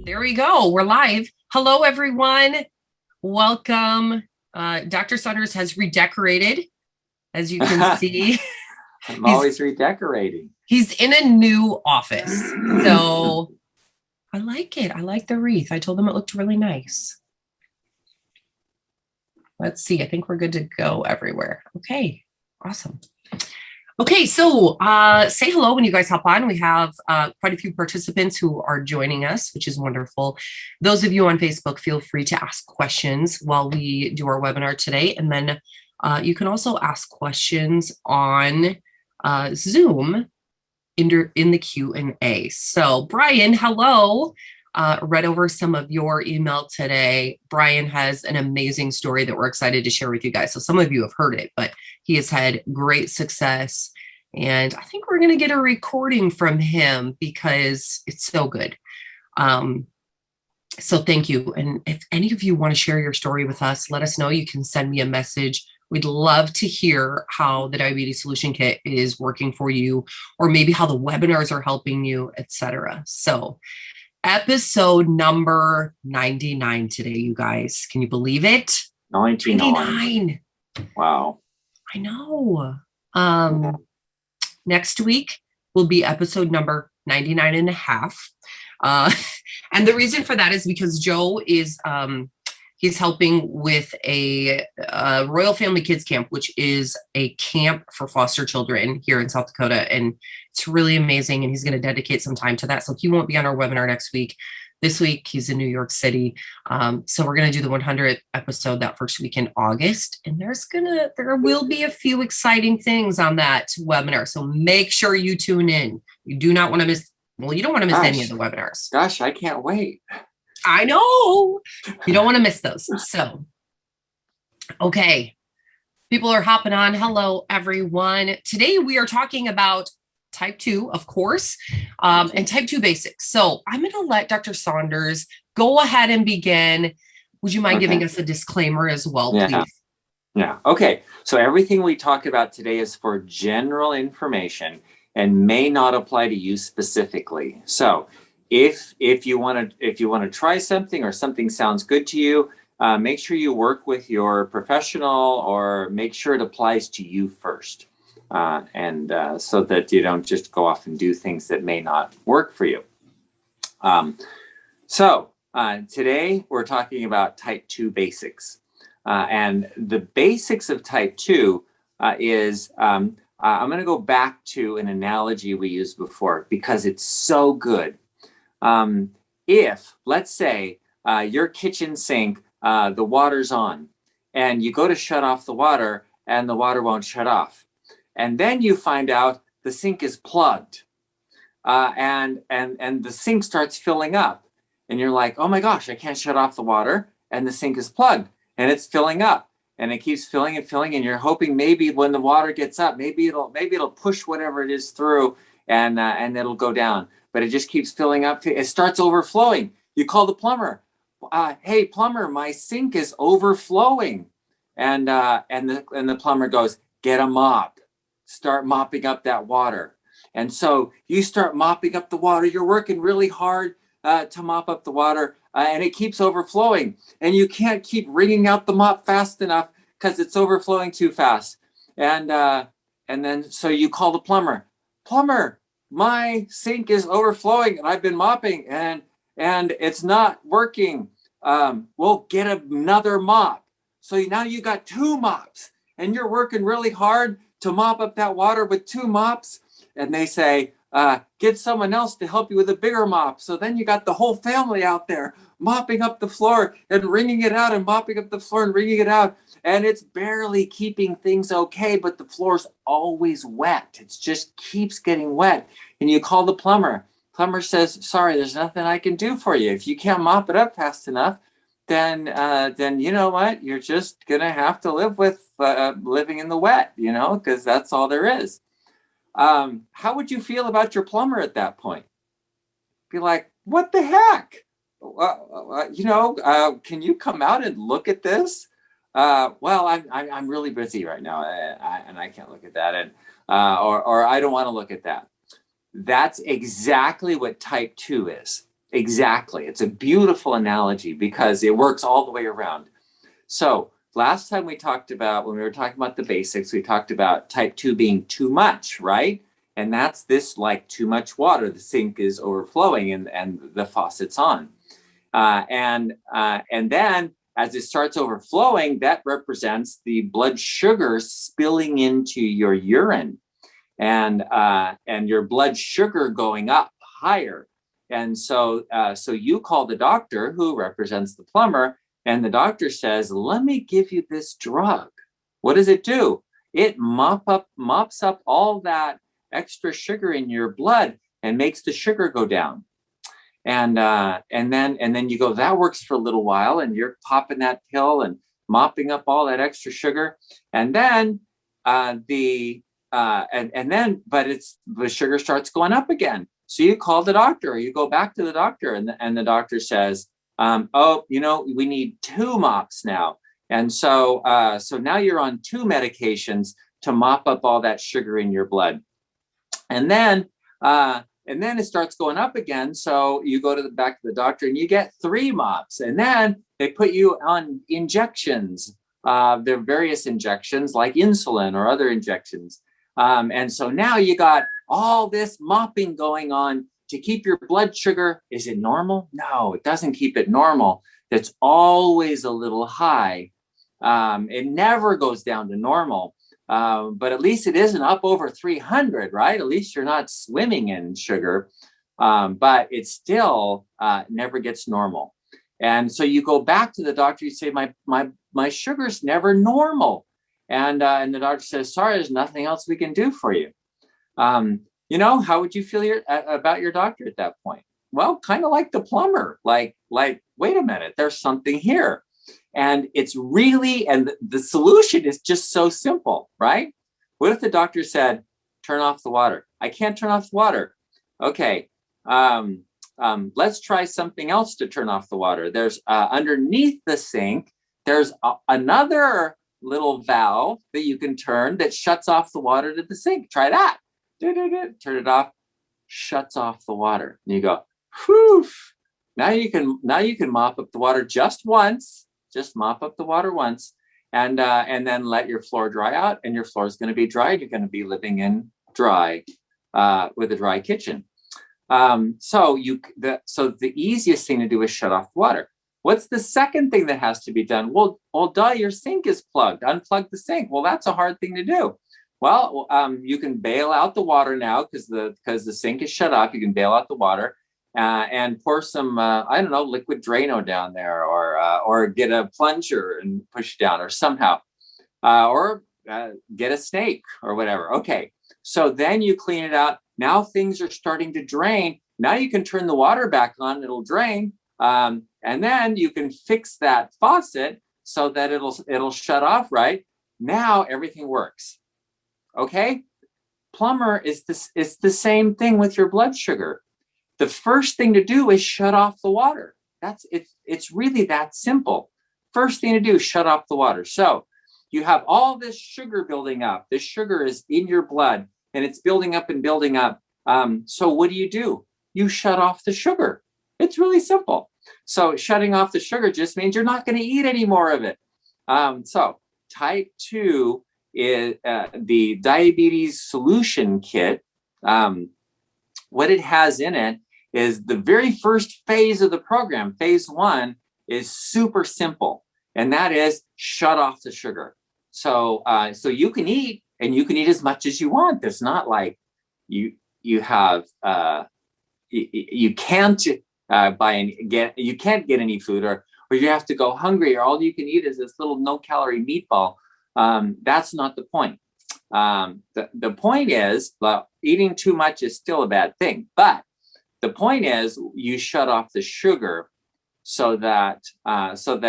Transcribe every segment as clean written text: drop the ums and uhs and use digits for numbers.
There we go. We're live. Hello, everyone. Welcome. Dr. Saunders has redecorated, as you can see. I'm always redecorating. He's in a new office. So I like it. I like the wreath. I told him it looked really nice. Let's see. I think we're good to go everywhere. Okay. Awesome. Okay, so say hello when you guys hop on. We have quite a few participants who are joining us, which is wonderful. Those of you on Facebook, feel free to ask questions while we do our webinar today. And then you can also ask questions on Zoom in the Q&A. So Brian, hello. Read over some of your email today. Brian has an amazing story that we're excited to share with you guys. So some of you have heard it, but he has had great success. And I think we're going to get a recording from him because it's so good. So thank you. And if any of you want to share your story with us, let us know. You can send me a message. We'd love to hear how the Diabetes Solution Kit is working for you, or maybe how the webinars are helping you, etc. So episode number 99 today, you guys. Can you believe it? 99. Wow. I know. Next week will be episode number 99 and a half. And the reason for that is because Joe is, he's helping with a Royal Family Kids Camp, which is a camp for foster children here in South Dakota. And it's really amazing. And he's going to dedicate some time to that. So he won't be on our webinar next week. This week, he's in New York City. So we're going to do the 100th episode that first week in August. And there will be a few exciting things on that webinar. So make sure you tune in. You do not want to miss, well, you don't want to miss any of the webinars. Gosh, I can't wait. I know. You don't want to miss those. So, okay. People are hopping on. Hello, everyone. Today we are talking about Type 2, of course, and Type 2 basics. So I'm going to let Dr. Saunders go ahead and begin. Would you mind giving us a disclaimer as well, please? Yeah. Okay. So everything we talk about today is for general information and may not apply to you specifically. So if you want to try something or something sounds good to you, make sure you work with your professional or make sure it applies to you first. So that you don't just go off and do things that may not work for you. Today we're talking about Type 2 basics. And the basics of Type 2 is, I'm going to go back to an analogy we used before because it's so good. If, let's say, your kitchen sink, the water's on, and you go to shut off the water and the water won't shut off. And then you find out the sink is plugged, and the sink starts filling up, and you're like, oh my gosh, I can't shut off the water, and the sink is plugged, and it's filling up, and it keeps filling and filling, and you're hoping maybe when the water gets up, maybe it'll push whatever it is through, and it'll go down, but it just keeps filling up. It starts overflowing. You call the plumber. Hey, plumber, my sink is overflowing, and the plumber goes, get a mop. Start mopping up that water. And so you start mopping up the water. You're working really hard to mop up the water, and it keeps overflowing. And you can't keep wringing out the mop fast enough because it's overflowing too fast. And then so you call the plumber. Plumber, my sink is overflowing, and I've been mopping, and it's not working. We'll get another mop. So now you got two mops, and you're working really hard to mop up that water with two mops, and they say, get someone else to help you with a bigger mop. So then you got the whole family out there mopping up the floor and wringing it out and mopping up the floor and wringing it out. And it's barely keeping things okay, but the floor's always wet. It just keeps getting wet. And you call the plumber. Plumber says, sorry, there's nothing I can do for you. If you can't mop it up fast enough, then you know what? You're just going to have to live with living in the wet, because that's all there is. How would you feel about your plumber at that point? Be like, what the heck? Can you come out and look at this? Well, I'm really busy right now, and I can't look at that, and or I don't want to look at that. That's exactly what type 2 is. Exactly. It's a beautiful analogy because it works all the way around. So last time we talked about, when we were talking about the basics, we talked about type 2 being too much, right? And that's this like too much water. The sink is overflowing and the faucet's on. And then as it starts overflowing, that represents the blood sugar spilling into your urine and your blood sugar going up higher. And so you call the doctor, who represents the plumber, and the doctor says, let me give you this drug. What does it do? It mops up all that extra sugar in your blood and makes the sugar go down. And then you go, that works for a little while, and you're popping that pill and mopping up all that extra sugar. And then but the sugar starts going up again. So you call the doctor, or you go back to the doctor, and the doctor says, oh, we need 2 mops now. And so now you're on 2 medications to mop up all that sugar in your blood. And then it starts going up again. So you go to the back of the doctor and you get 3 mops. And then they put you on injections. There are various injections like insulin or other injections. And so now you got all this mopping going on to keep your blood sugar. Is it normal? No, it doesn't keep it normal. It's always a little high. It never goes down to normal. But at least it isn't up over 300, right? At least you're not swimming in sugar, but it still never gets normal. And so you go back to the doctor, you say, my sugar's never normal. And the doctor says, sorry, there's nothing else we can do for you. How would you feel about your doctor at that point? Well, kind of like the plumber, like, wait a minute, there's something here. And it's really, and the solution is just so simple, right? What if the doctor said, turn off the water? I can't turn off the water. Okay, let's try something else to turn off the water. There's underneath the sink, there's another little valve that you can turn that shuts off the water to the sink. Try that. Turn it off, shuts off the water. And you go, whew. Now you can mop up the water just once. Just mop up the water once, and then let your floor dry out, and your floor is going to be dry. You're going to be living in dry, with a dry kitchen. So the easiest thing to do is shut off the water. What's the second thing that has to be done? Well, duh, your sink is plugged. Unplug the sink. Well, that's a hard thing to do. Well, you can bail out the water now because the sink is shut off. You can bail out the water. And pour some, liquid Drano down there, or get a plunger and push it down, or somehow, or get a snake or whatever. Okay, so then you clean it out. Now things are starting to drain. Now you can turn the water back on, it'll drain. And then you can fix that faucet so that it'll shut off, right? Now everything works. Okay? Plumber is the same thing with your blood sugar. The first thing to do is shut off the water. It's really that simple. First thing to do, shut off the water. So you have all this sugar building up. This sugar is in your blood and it's building up and building up. So what do? You shut off the sugar. It's really simple. So shutting off the sugar just means you're not going to eat any more of it. So type 2 is the diabetes solution kit. What it has in it is the very first phase of the program. Phase 1 is super simple, and that is shut off the sugar. So you can eat, and you can eat as much as you want. It's not like you can't get any food, or you have to go hungry, or all you can eat is this little no-calorie meatball. That's not the point. The point is, well, eating too much is still a bad thing, but the point is you shut off the sugar so that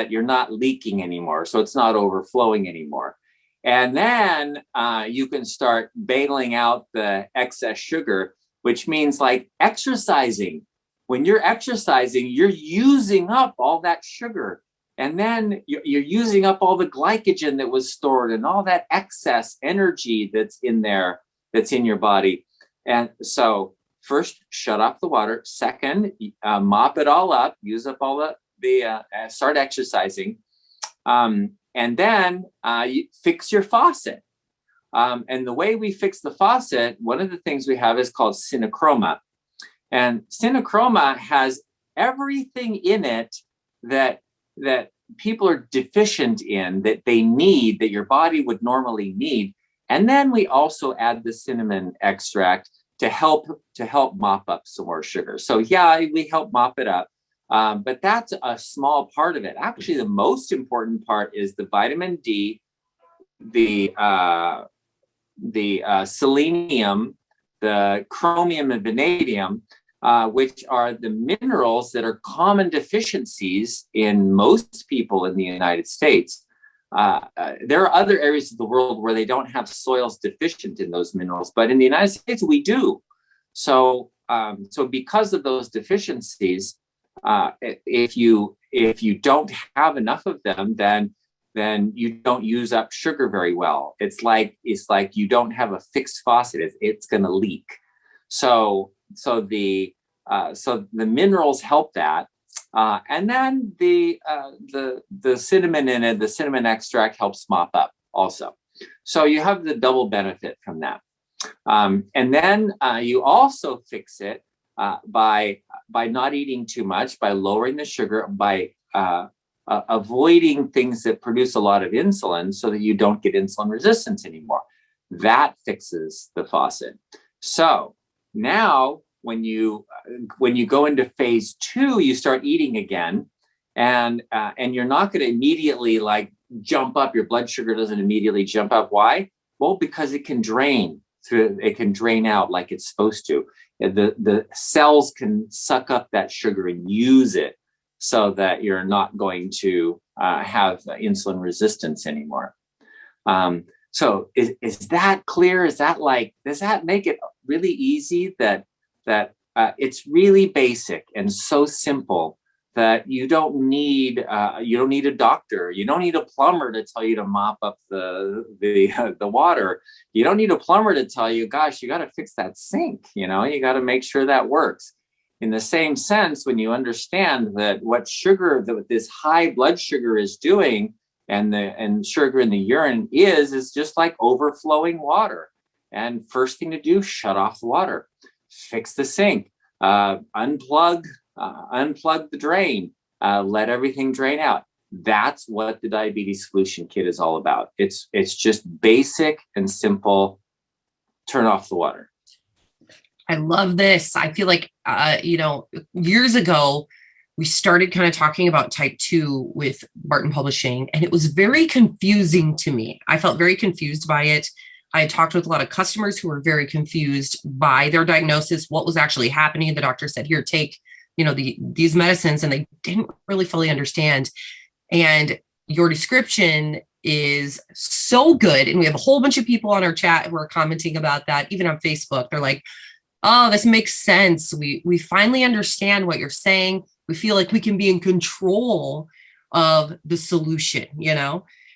you're not leaking anymore, so it's not overflowing anymore. And then you can start bailing out the excess sugar, which means like exercising. When you're exercising, you're using up all that sugar. And then you're using up all the glycogen that was stored and all that excess energy that's in there, that's in your body. And so first, shut off the water. Second, mop it all up, use up all start exercising. And then you fix your faucet. And the way we fix the faucet, one of the things we have is called CinnaChroma. And CinnaChroma has everything in it that people are deficient in, that they need, that your body would normally need. And then we also add the cinnamon extract to help mop up some more sugar. So yeah, we help mop it up, but that's a small part of it. Actually, the most important part is the vitamin D, the selenium, the chromium and vanadium, which are the minerals that are common deficiencies in most people in the United States. There are other areas of the world where they don't have soils deficient in those minerals, but in the United States we do. So, because of those deficiencies, if you don't have enough of them, then you don't use up sugar very well. It's like you don't have a fixed faucet; it's going to leak. So the minerals help that. And then the cinnamon in it, the cinnamon extract helps mop up also. So you have the double benefit from that. And then you also fix it by not eating too much, by lowering the sugar, by avoiding things that produce a lot of insulin so that you don't get insulin resistance anymore. That fixes the faucet. So now when you go into phase 2, you start eating again, and you're not going to immediately like jump up. Your blood sugar doesn't immediately jump up. Why? Well, because it can drain through. It can drain out like it's supposed to. The cells can suck up that sugar and use it so that you're not going to have insulin resistance anymore. So is that clear? Is that does that make it really easy that it's really basic and so simple that you don't need a doctor, you don't need a plumber to tell you to mop up the water, you don't need a plumber to tell you, gosh, you got to fix that sink, you got to make sure that works. In the same sense, when you understand that what sugar, this high blood sugar is doing, and sugar in the urine is just like overflowing water. And first thing to do, shut off the water, fix the sink, unplug the drain, let everything drain out. That's what the Diabetes Solution Kit is all about. It's just basic and simple. Turn off the water. I love this. I feel like, years ago, we started kind of talking about type 2 with Barton Publishing, and it was very confusing to me. I felt very confused by it. I had talked with a lot of customers who were very confused by their diagnosis, what was actually happening. The doctor said, here, take, these medicines, and they didn't really fully understand. And your description is so good. And we have a whole bunch of people on our chat who are commenting about that, even on Facebook. They're like, oh, this makes sense. We finally understand what you're saying. We feel like we can be in control of the solution,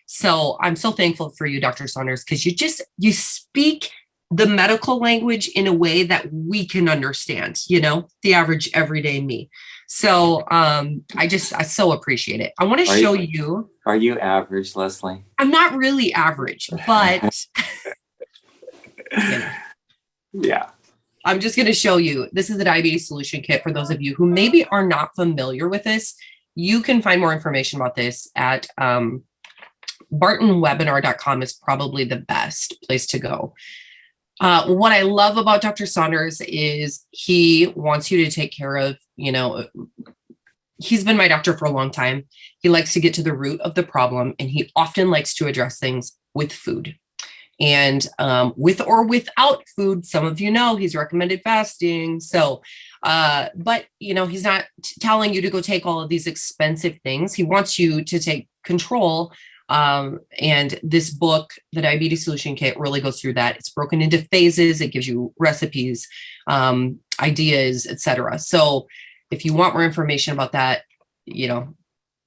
So I'm so thankful for you, Dr. Saunders, because you speak the medical language in a way that we can understand, the average everyday me. So I so appreciate it. I want to show you. Are you average, Leslie? I'm not really average, but yeah. I'm just going to show you. This is the Diabetes Solution Kit. For those of you who maybe are not familiar with this, you can find more information about this at bartonwebinar.com is probably the best place to go. What I love about Dr. Saunders is he wants you to take care of, he's been my doctor for a long time. He likes to get to the root of the problem, and he often likes to address things with food. And with or without food, some of he's recommended fasting. So, but he's not telling you to go take all of these expensive things. He wants you to take control. And this book, the Diabetes Solution Kit, really goes through that. It's broken into phases. It gives you recipes, ideas, etc. So if you want more information about that,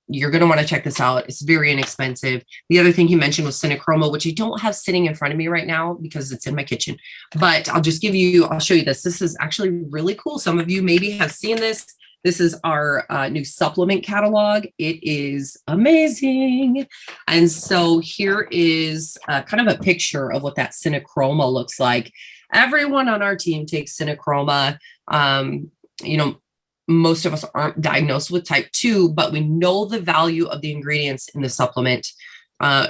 you're going to want to check this out. It's very inexpensive. The other thing he mentioned was CinnaChroma, which I don't have sitting in front of me right now because it's in my kitchen, but I'll show you this. This is actually really cool. Some of you maybe have seen this. This is our new supplement catalog. It is amazing. And so here is kind of a picture of what that CinnaChroma looks like. Everyone on our team takes CinnaChroma. You know, most of us aren't diagnosed with type 2, but we know the value of the ingredients in the supplement.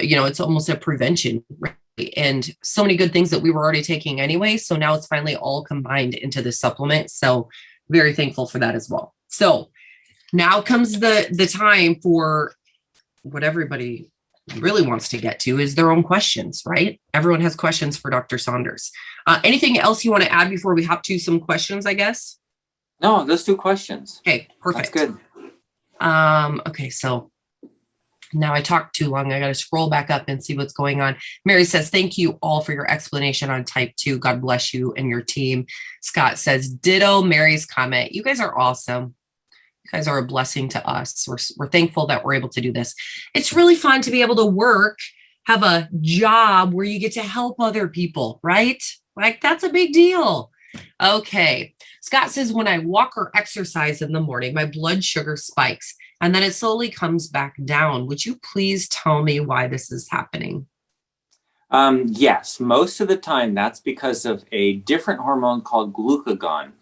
You know, it's almost a prevention, right? And so many good things that we were already taking anyway. So now it's finally all combined into the supplement. So very thankful for that as well. So now comes the time for what everybody really wants to get to is their own questions, right? Everyone has questions for Dr. Saunders. Anything else you want to add before we hop to some questions, I guess? No, let's do questions. Okay, perfect. That's good. Okay, so now I talked too long. I got to scroll back up and see what's going on. Mary says, thank you all for your explanation on type 2. God bless you and your team. Scott says, ditto Mary's comment. You guys are awesome. You guys are a blessing to us. We're thankful that we're able to do this. It's really fun to be able to work, have a job where you get to help other people, right? Like that's a big deal. Okay. Scott says, when I walk or exercise in the morning, my blood sugar spikes and then it slowly comes back down. Would you please tell me why this is happening? Yes, most of the time that's because of a different hormone called glucagon.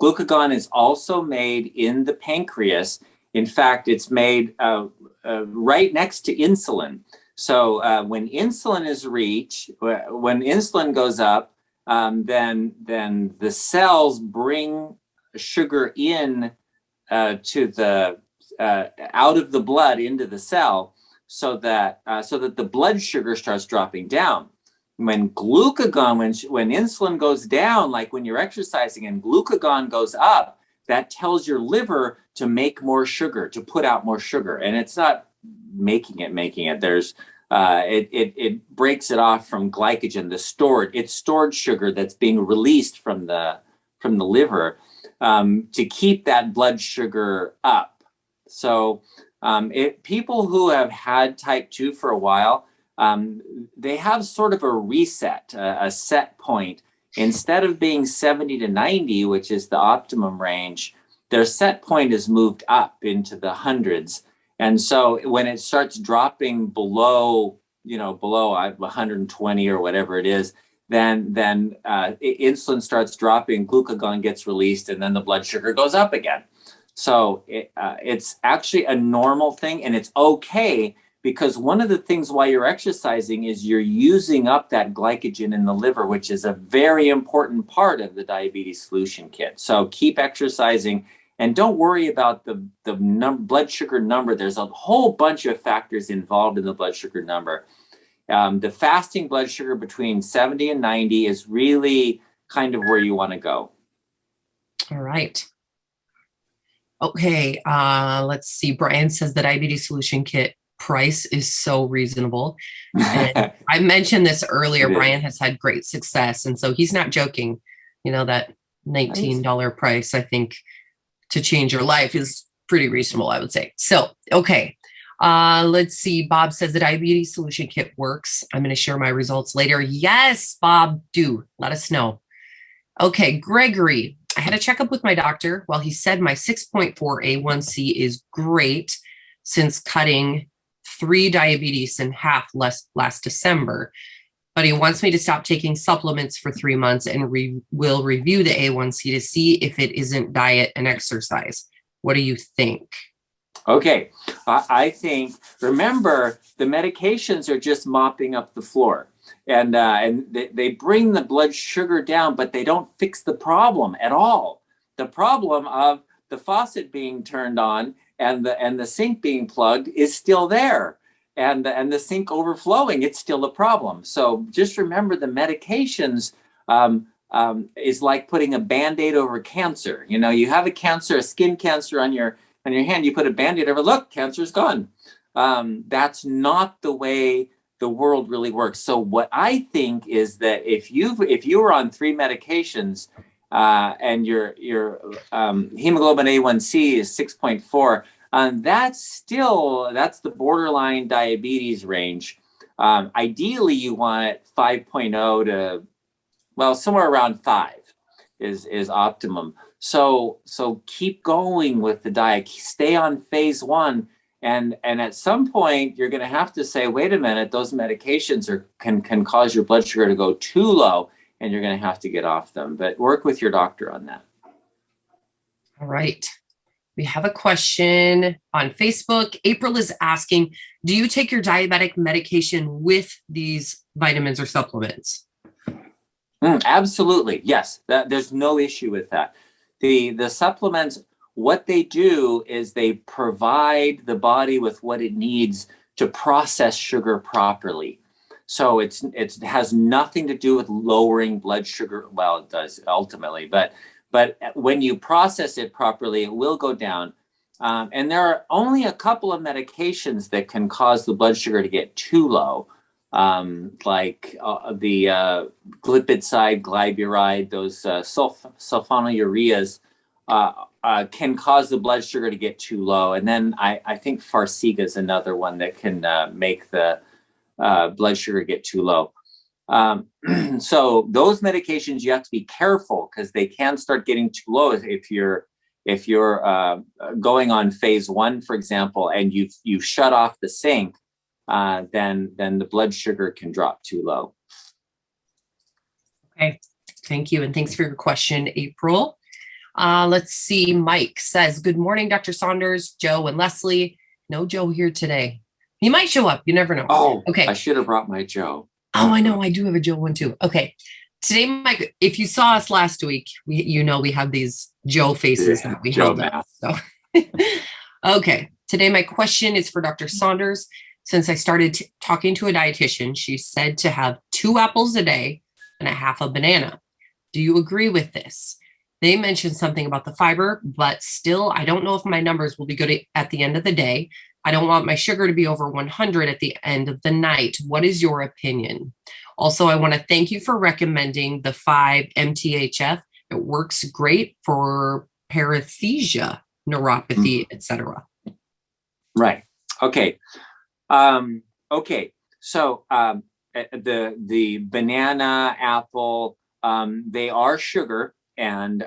Glucagon is also made in the pancreas. In fact, it's made right next to insulin. So when insulin is reached, when insulin goes up, then the cells bring sugar in to the out of the blood into the cell, so that the blood sugar starts dropping down. When glucagon, when insulin goes down, like when you're exercising, and glucagon goes up, that tells your liver to make more sugar, to put out more sugar, and it's not making it. There's it breaks it off from glycogen, it's stored sugar that's being released from the liver to keep that blood sugar up. So people who have had type 2 for a while, they have sort of a reset, a set point. Instead of being 70 to 90, which is the optimum range, their set point is moved up into the hundreds. And so when it starts dropping below 120 or whatever it is, then insulin starts dropping, glucagon gets released, and then the blood sugar goes up again. So it's actually a normal thing, and it's okay, because one of the things while you're exercising is you're using up that glycogen in the liver, which is a very important part of the diabetes solution kit. So keep exercising. And don't worry about the blood sugar number. There's a whole bunch of factors involved in the blood sugar number. The fasting blood sugar between 70 and 90 is really kind of where you want to go. All right. Okay, let's see. Brian says the diabetes solution kit price is so reasonable. And I mentioned this earlier. Brian has had great success. And so he's not joking. You know, that $19 price, I think, to change your life is pretty reasonable, I would say. So, okay. Let's see. Bob says the diabetes solution kit works. I'm going to share my results later. Yes, Bob, do let us know. Okay. Gregory, I had a checkup with my doctor. Well, he said my 6.4 A1C is great since cutting 3 diabetes in half last December, but he wants me to stop taking supplements for 3 months and will review the A1C to see if it isn't diet and exercise. What do you think? Okay, I think, remember, the medications are just mopping up the floor, and they bring the blood sugar down, but they don't fix the problem at all. The problem of the faucet being turned on and the sink being plugged is still there, and the sink overflowing, it's still a problem. So just remember, the medications is like putting a Band-Aid over cancer. You know, you have a skin cancer on your hand, you put a Band-Aid over, look, cancer's gone. That's not the way the world really works. So what I think is that if you were on 3 medications and your hemoglobin A1C is 6.4, That's the borderline diabetes range. Ideally, you want it 5.0 to, well, somewhere around 5 is optimum. So keep going with the diet. Stay on phase 1. And at some point, you're going to have to say, wait a minute, those medications can cause your blood sugar to go too low, and you're going to have to get off them. But work with your doctor on that. All right. We have a question on Facebook. April is asking, do you take your diabetic medication with these vitamins or supplements? Absolutely. Yes. There's no issue with that. The supplements, what they do is they provide the body with what it needs to process sugar properly. So it has nothing to do with lowering blood sugar. Well, it does ultimately, but when you process it properly, it will go down. And there are only a couple of medications that can cause the blood sugar to get too low, like the glipizide, glyburide, those sulfonylureas can cause the blood sugar to get too low. And then I think Farxiga is another one that can make the blood sugar get too low. So those medications, you have to be careful because they can start getting too low if you're going on phase 1, for example, and you shut off the sink, then the blood sugar can drop too low. Okay, thank you, and thanks for your question, April. Let's see. Mike says, "Good morning, Dr. Saunders, Joe, and Leslie." No Joe here today. He might show up. You never know. Oh, okay. I should have brought my Joe. Oh, I know. I do have a Joe one too. Okay. Today, Mike, if you saw us last week, we have these Joe faces that we held up. So, okay. Today, my question is for Dr. Saunders. Since I started talking to a dietitian, she said to have 2 apples a day and a half a banana. Do you agree with this? They mentioned something about the fiber, but still, I don't know if my numbers will be good at the end of the day. I don't want my sugar to be over 100 at the end of the night. What is your opinion? Also, I want to thank you for recommending the 5-MTHF. It works great for paresthesia, neuropathy, etc. Right. Okay. Okay. So the banana, apple, they are sugar, and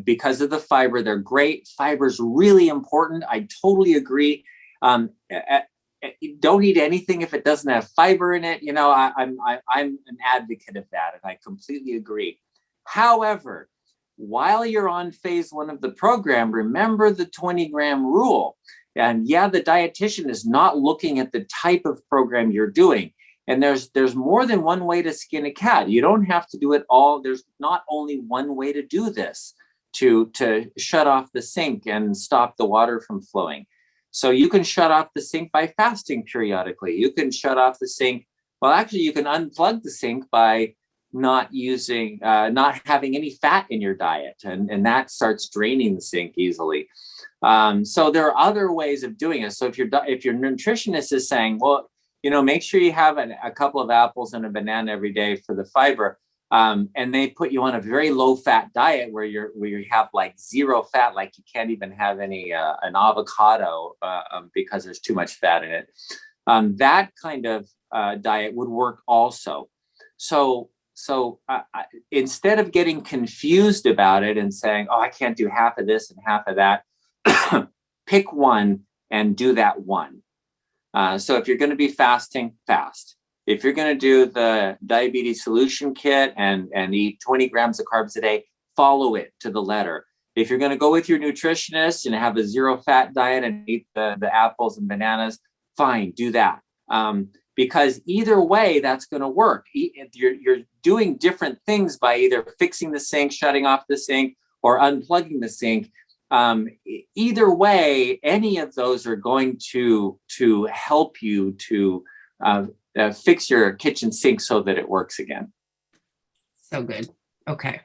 because of the fiber, they're great. Fiber is really important. I totally agree. You don't eat anything if it doesn't have fiber in it. You know, I'm an advocate of that, and I completely agree. However, while you're on phase 1 of the program, remember the 20-gram rule. And yeah, the dietitian is not looking at the type of program you're doing. And there's more than one way to skin a cat. You don't have to do it all. There's not only one way to do this to shut off the sink and stop the water from flowing. So you can shut off the sink by fasting periodically. You can shut off the sink. Well, actually, you can unplug the sink by not having any fat in your diet, and that starts draining the sink easily. So there are other ways of doing it. So if your nutritionist is saying, well, you know, make sure you have a couple of apples and a banana every day for the fiber, and they put you on a very low fat diet where you have like 0 fat, like you can't even have an avocado because there's too much fat in it. That kind of diet would work also. So instead of getting confused about it and saying, oh, I can't do half of this and half of that, pick one and do that one. So if you're going to be fasting, fast. If you're going to do the diabetes solution kit and eat 20 grams of carbs a day, follow it to the letter. If you're going to go with your nutritionist and have a 0 fat diet and eat the apples and bananas, fine, do that. Because either way, that's going to work. You're doing different things by either fixing the sink, shutting off the sink, or unplugging the sink. Either way, any of those are going to help you to fix your kitchen sink so that it works again. So good. Okay.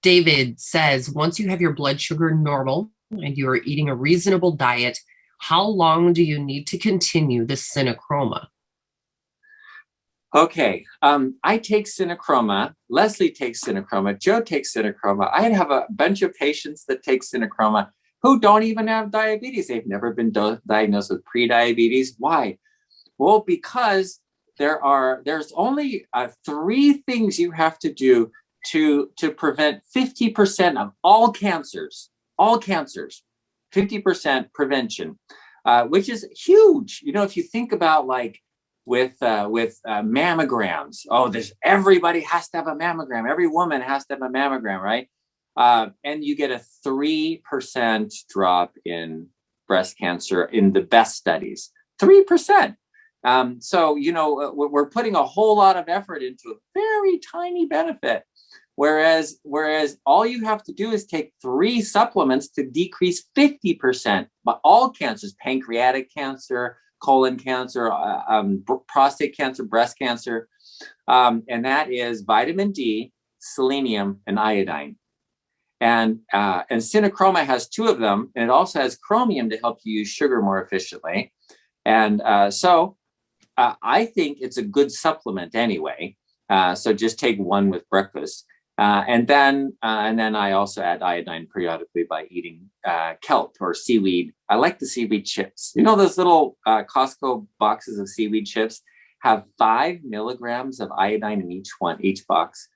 David says, once you have your blood sugar normal and you are eating a reasonable diet, how long do you need to continue the CinnaChroma? Okay. I take CinnaChroma. Leslie takes CinnaChroma. Joe takes CinnaChroma. I have a bunch of patients that take CinnaChroma who don't even have diabetes. They've never been diagnosed with prediabetes. Why? Well, because there's only 3 things you have to do to prevent 50% of all cancers, 50% prevention, which is huge. You know, if you think about like with mammograms, everybody has to have a mammogram. Every woman has to have a mammogram, right? And you get a 3% drop in breast cancer in the best studies, 3%. So, you know, we're putting a whole lot of effort into a very tiny benefit. Whereas all you have to do is take 3 supplements to decrease 50%, but all cancers, pancreatic cancer, colon cancer, prostate cancer, breast cancer, and that is vitamin D, selenium, and iodine. And CinnaChroma has 2 of them, and it also has chromium to help you use sugar more efficiently. And so I think it's a good supplement anyway. So just take 1 with breakfast. And then I also add iodine periodically by eating kelp or seaweed. I like the seaweed chips. You know, those little Costco boxes of seaweed chips have 5 milligrams of iodine in each box.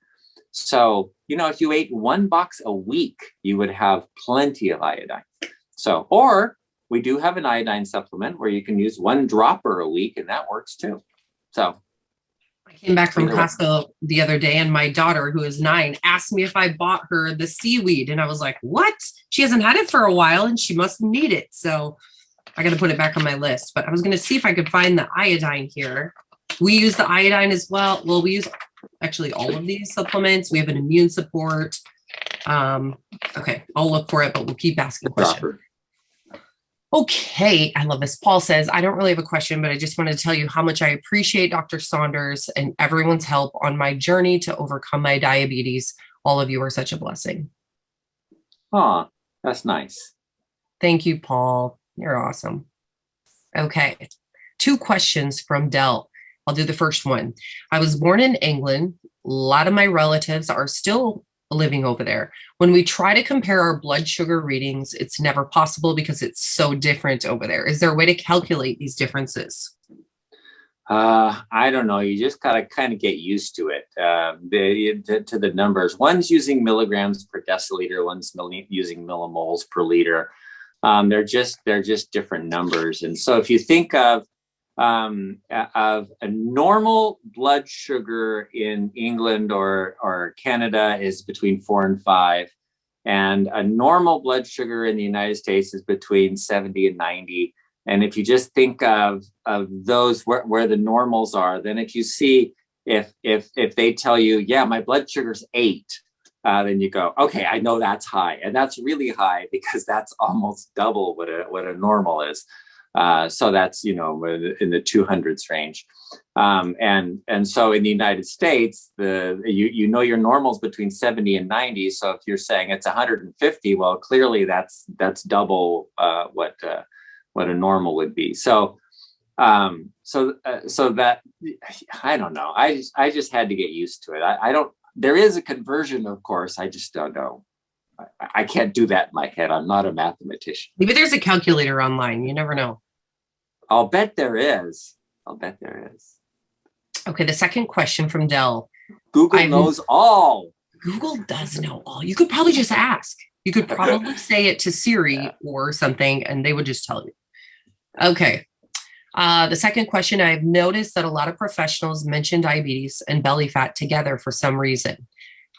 So, you know, if you ate 1 box a week, you would have plenty of iodine. So, or we do have an iodine supplement where you can use 1 dropper a week, and that works too. So I came back from Costco the other day, and my daughter, who is 9, asked me if I bought her the seaweed. And I was like, what? She hasn't had it for a while and she must need it. So I got to put it back on my list. But I was going to see if I could find the iodine here. We use the iodine as well. Well, we use actually all of these supplements. We have an immune support. Okay, I'll look for it, but we'll keep asking questions. Okay, I love this. Paul says, I don't really have a question, but I just want to tell you how much I appreciate Dr. Saunders and everyone's help on my journey to overcome my diabetes. All of you are such a blessing. Oh, that's nice. Thank you, Paul. You're awesome. Okay, 2 questions from Dell. I'll do the first one. I was born in England. A lot of my relatives are still living over there. When we try to compare our blood sugar readings, it's never possible because it's so different over there. Is there a way to calculate these differences? I don't know. You just gotta kind of get used to it, to the numbers. One's using milligrams per deciliter, one's using millimoles per liter. They're just different numbers. And so if you think of a normal blood sugar in England or Canada is between 4 and 5, and a normal blood sugar in the United States is between 70 and 90. And if you just think of those where the normals are, then if you see if they tell you, yeah, my blood sugar's 8, then you go, okay, I know that's high, and that's really high because that's almost double what a normal is. So that's, you know, in the 200s range. And so in the United States, you know your normal's between 70 and 90. So if you're saying it's 150, well, clearly that's double what a normal would be. So that, I don't know. I just had to get used to it. I don't. There is a conversion, of course. I just don't know. I can't do that in my head. I'm not a mathematician. Maybe there's a calculator online. You never know. I'll bet there is. Okay, the second question from Dell. Google knows all. Google does know all. You could probably just ask. You could probably say it to Siri or something, and they would just tell you. Okay. The second question, I've noticed that a lot of professionals mention diabetes and belly fat together for some reason.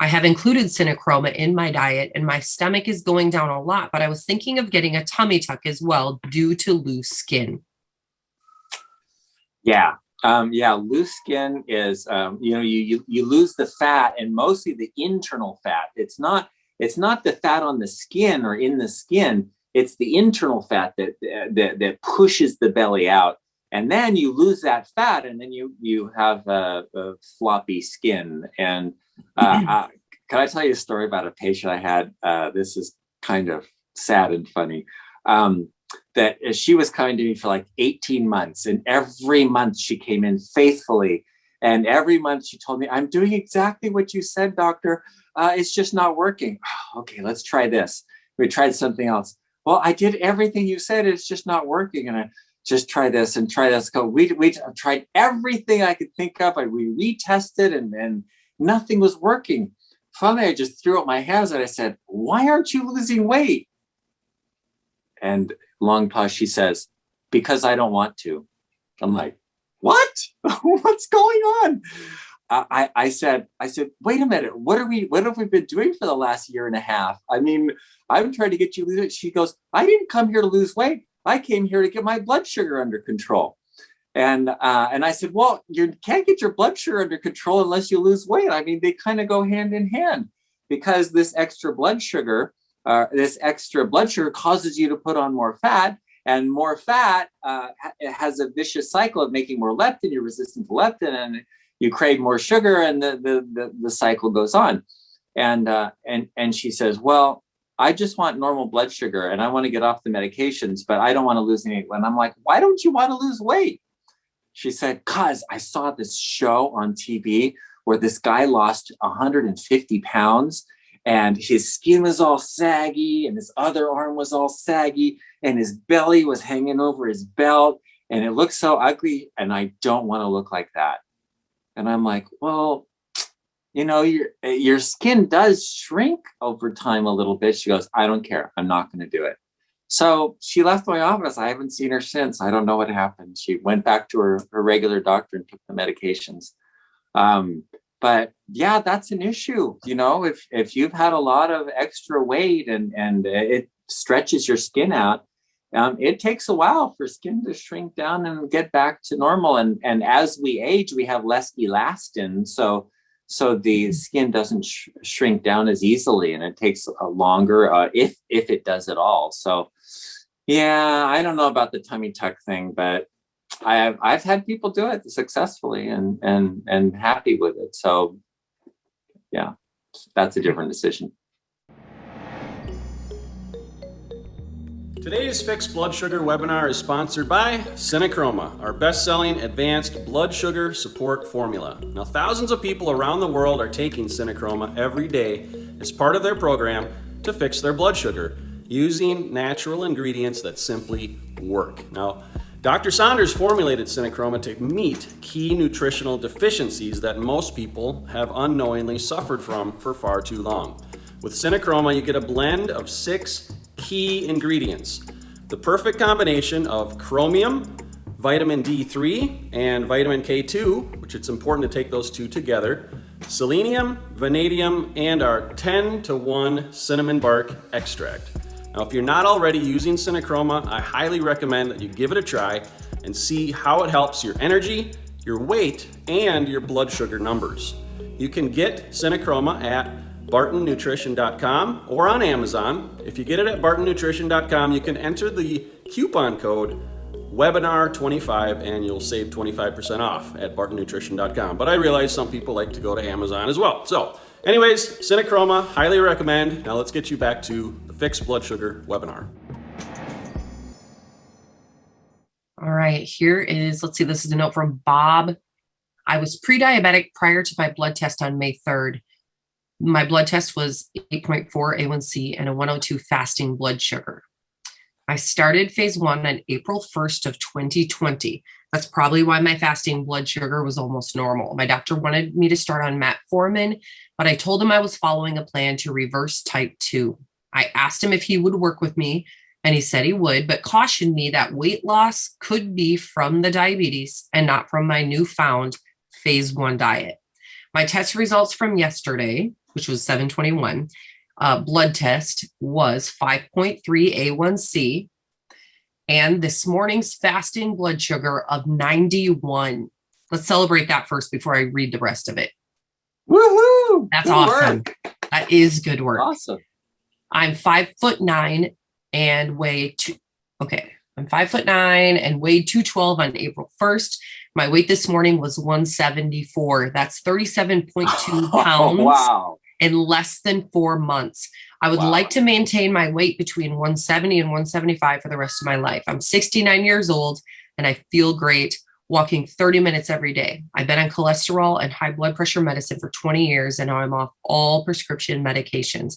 I have included CinnaChroma in my diet and my stomach is going down a lot, but I was thinking of getting a tummy tuck as well due to loose skin. Yeah. Loose skin is, you lose the fat, and mostly the internal fat. It's not the fat on the skin or in the skin. It's the internal fat that pushes the belly out. And then you lose that fat, and then you have a floppy skin. And can I tell you a story about a patient I had? This is kind of sad and funny. That she was coming to me for like 18 months, and every month she came in faithfully. And every month she told me, I'm doing exactly what you said, doctor. It's just not working. Okay, let's try this. We tried something else. well, I did everything you said. It's just not working. And I just try this and try this. We tried everything I could think of. We retested and nothing was working. Finally, I just threw up my hands and I said, why aren't you losing weight? And long pause, she says, because I don't want to. I'm like, what? What's going on? I said, wait a minute. What have we been doing for the last year and a half? I mean, I'm trying to get you to lose it. She goes, I didn't come here to lose weight. I came here to get my blood sugar under control. And I said, well, you can't get your blood sugar under control unless you lose weight. I mean, they kind of go hand in hand, because this extra blood sugar causes you to put on more fat, and more fat it has a vicious cycle of making more leptin. You're resistant to leptin, and you crave more sugar, and the cycle goes on. And she says, well, I just want normal blood sugar and I want to get off the medications, but I don't want to lose any weight. And I'm like, why don't you want to lose weight? She said, cause I saw this show on TV where this guy lost 150 pounds and his skin was all saggy and his other arm was all saggy and his belly was hanging over his belt and it looked so ugly. And I don't want to look like that. And I'm like, well, you know, your skin does shrink over time a little bit. She goes, I don't care. I'm not going to do it. So she left my office. I haven't seen her since. I don't know what happened. She went back to her regular doctor and took the medications. But yeah, that's an issue. You know, if you've had a lot of extra weight and it stretches your skin out, it takes a while for skin to shrink down and get back to normal. And as we age, we have less elastin. So the skin doesn't shrink down as easily, and it takes a longer, if it does at all. So, yeah, I don't know about the tummy tuck thing, but I've had people do it successfully and happy with it. So, yeah, that's a different decision. Today's Fixed Blood Sugar webinar is sponsored by CinnaChroma, our best-selling advanced blood sugar support formula. Now, thousands of people around the world are taking CinnaChroma every day as part of their program to fix their blood sugar using natural ingredients that simply work. Now, Dr. Saunders formulated CinnaChroma to meet key nutritional deficiencies that most people have unknowingly suffered from for far too long. With CinnaChroma, you get a blend of 6 key ingredients. The perfect combination of chromium, vitamin D3, and vitamin K2, which it's important to take those two together, selenium, vanadium, and our 10-to-1 cinnamon bark extract. Now, if you're not already using CinnaChroma, I highly recommend that you give it a try and see how it helps your energy, your weight, and your blood sugar numbers. You can get CinnaChroma at bartonnutrition.com or on Amazon. If you get it at bartonnutrition.com, you can enter the coupon code webinar25 and you'll save 25% off at bartonnutrition.com. But I realize some people like to go to Amazon as well. So anyways, CinnaChroma, highly recommend. Now let's get you back to the Fixed Blood Sugar webinar. All right, here is, let's see, this is a note from Bob. I was pre-diabetic prior to my blood test on May 3rd. My blood test was 8.4 A1C and a 102 fasting blood sugar. I started phase 1 on April 1st of 2020. That's probably why my fasting blood sugar was almost normal. My doctor wanted me to start on metformin, but I told him I was following a plan to reverse type 2. I asked him if he would work with me, and he said he would, but cautioned me that weight loss could be from the diabetes and not from my newfound phase 1 diet. My test results from yesterday, which was 7/21, blood test was 5.3 A1C, and this morning's fasting blood sugar of 91. Let's celebrate that first before I read the rest of it. Woohoo! That's Good awesome. work. That is good work. Awesome. I'm 5'9" and weigh I'm 5'9" and weighed 212 on April 1st. My weight this morning was 174. That's 37.2 pounds. Wow. In less than 4 months. I would like to maintain my weight between 170 and 175 for the rest of my life. I'm 69 years old and I feel great walking 30 minutes every day. I've been on cholesterol and high blood pressure medicine for 20 years and now I'm off all prescription medications.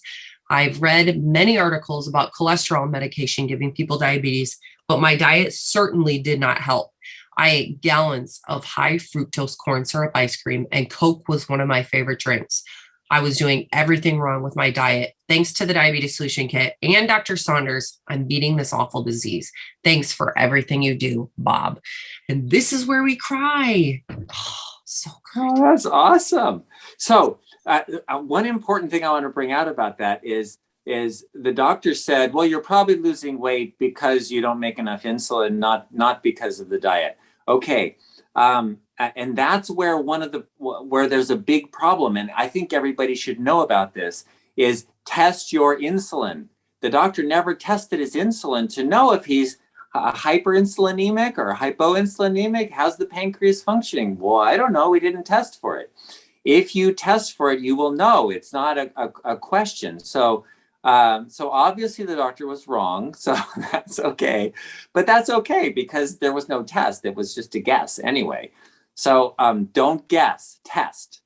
I've read many articles about cholesterol medication giving people diabetes, but my diet certainly did not help. I ate gallons of high fructose corn syrup ice cream, and Coke was one of my favorite drinks. I was doing everything wrong with my diet. Thanks to the Diabetes Solution Kit and Dr. Saunders, I'm beating this awful disease. Thanks for everything you do, Bob. And this is where we cry. Oh, so good. Oh, that's awesome. So one important thing I want to bring out about that is the doctor said, well, you're probably losing weight because you don't make enough insulin, not because of the diet. Okay. And that's where where there's a big problem. And I think everybody should know about this is test your insulin. The doctor never tested his insulin to know if he's hyperinsulinemic or hypoinsulinemic. How's the pancreas functioning? Well, I don't know. We didn't test for it. If you test for it, you will know. It's not a question. So obviously the doctor was wrong. So that's okay. But that's okay because there was no test. It was just a guess anyway. So don't guess, test.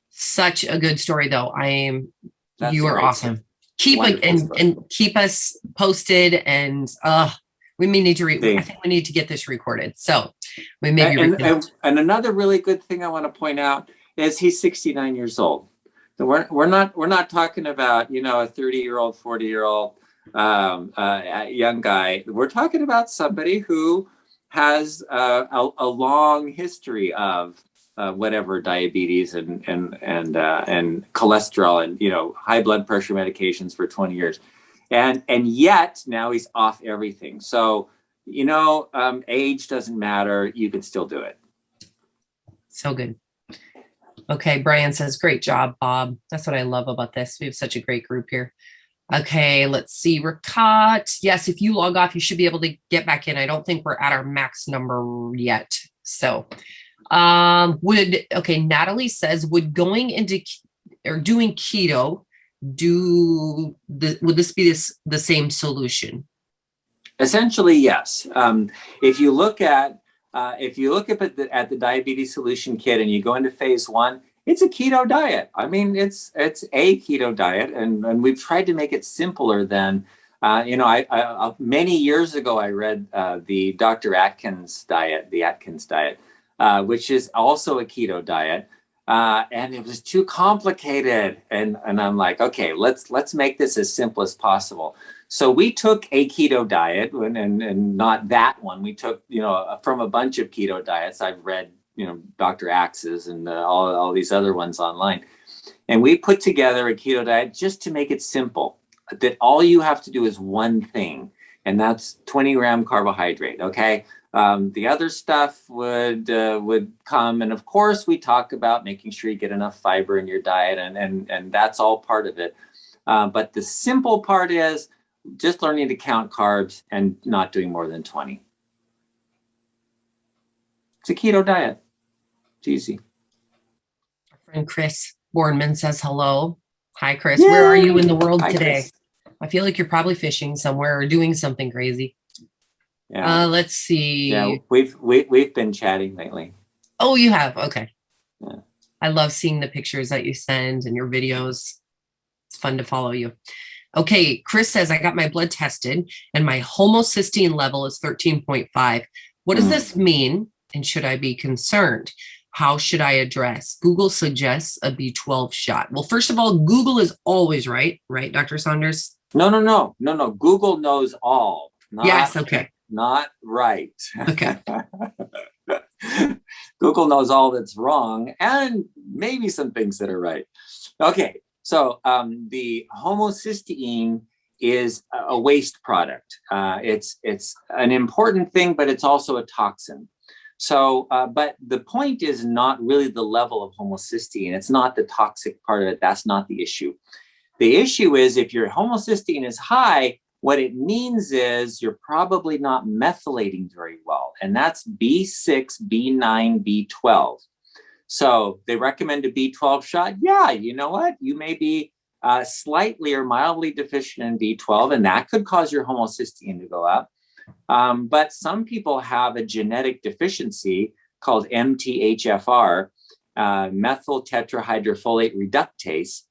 Such a good story, though. You are awesome. Keep us posted, and we may need to I think we need to get this recorded. So we may be and another really good thing I want to point out is he's 69 years old. So we're not talking about, a 30-year-old, 40-year-old young guy. We're talking about somebody who has a long history of whatever diabetes and cholesterol and high blood pressure medications for 20 years, and yet now he's off everything. So age doesn't matter. You can still do it. So good. Okay, Brian says, great job, Bob. That's what I love about this. We have such a great group here. Okay, let's see. Rakat. Yes, if you log off, you should be able to get back in. I don't think we're at our max number yet. So Natalie says, would going into or doing keto would this be the same solution? Essentially, yes. If you look at the Diabetes Solution Kit and you go into phase 1, it's a keto diet. I mean, it's a keto diet, and we've tried to make it simpler than, I many years ago, I read the Dr. Atkins diet, which is also a keto diet. And it was too complicated. And I'm like, okay, let's make this as simple as possible. So we took a keto diet and not that one. We took, from a bunch of keto diets. I've read, Dr. Axe's and all these other ones online. And we put together a keto diet just to make it simple, that all you have to do is one thing, and that's 20-gram carbohydrate. Okay. The other stuff would come. And of course, we talk about making sure you get enough fiber in your diet, and that's all part of it. But the simple part is just learning to count carbs and not doing more than 20. It's a keto diet. It's easy. Our friend Chris Boardman says hello. Hi, Chris. Yay! Where are you in the world today? Chris. I feel like you're probably fishing somewhere or doing something crazy. Yeah. Let's see. Yeah, we've been chatting lately. Oh, you have? Okay. Yeah. I love seeing the pictures that you send and your videos. It's fun to follow you. Okay, Chris says, I got my blood tested and my homocysteine level is 13.5. What does this mean? And should I be concerned? How should I address? Google suggests a B12 shot. Well, first of all, Google is always right, Dr. Saunders? No. Google knows all. Yes, okay. Not right. Okay. Google knows all that's wrong and maybe some things that are right. Okay, so the homocysteine is a waste product. It's an important thing, but it's also a toxin. So, but the point is not really the level of homocysteine. It's not the toxic part of it. That's not the issue. The issue is if your homocysteine is high, what it means is you're probably not methylating very well. And that's B6, B9, B12. So they recommend a B12 shot. Yeah, you know what? You may be slightly or mildly deficient in B12, and that could cause your homocysteine to go up. But some people have a genetic deficiency called MTHFR, methyl tetrahydrofolate reductase.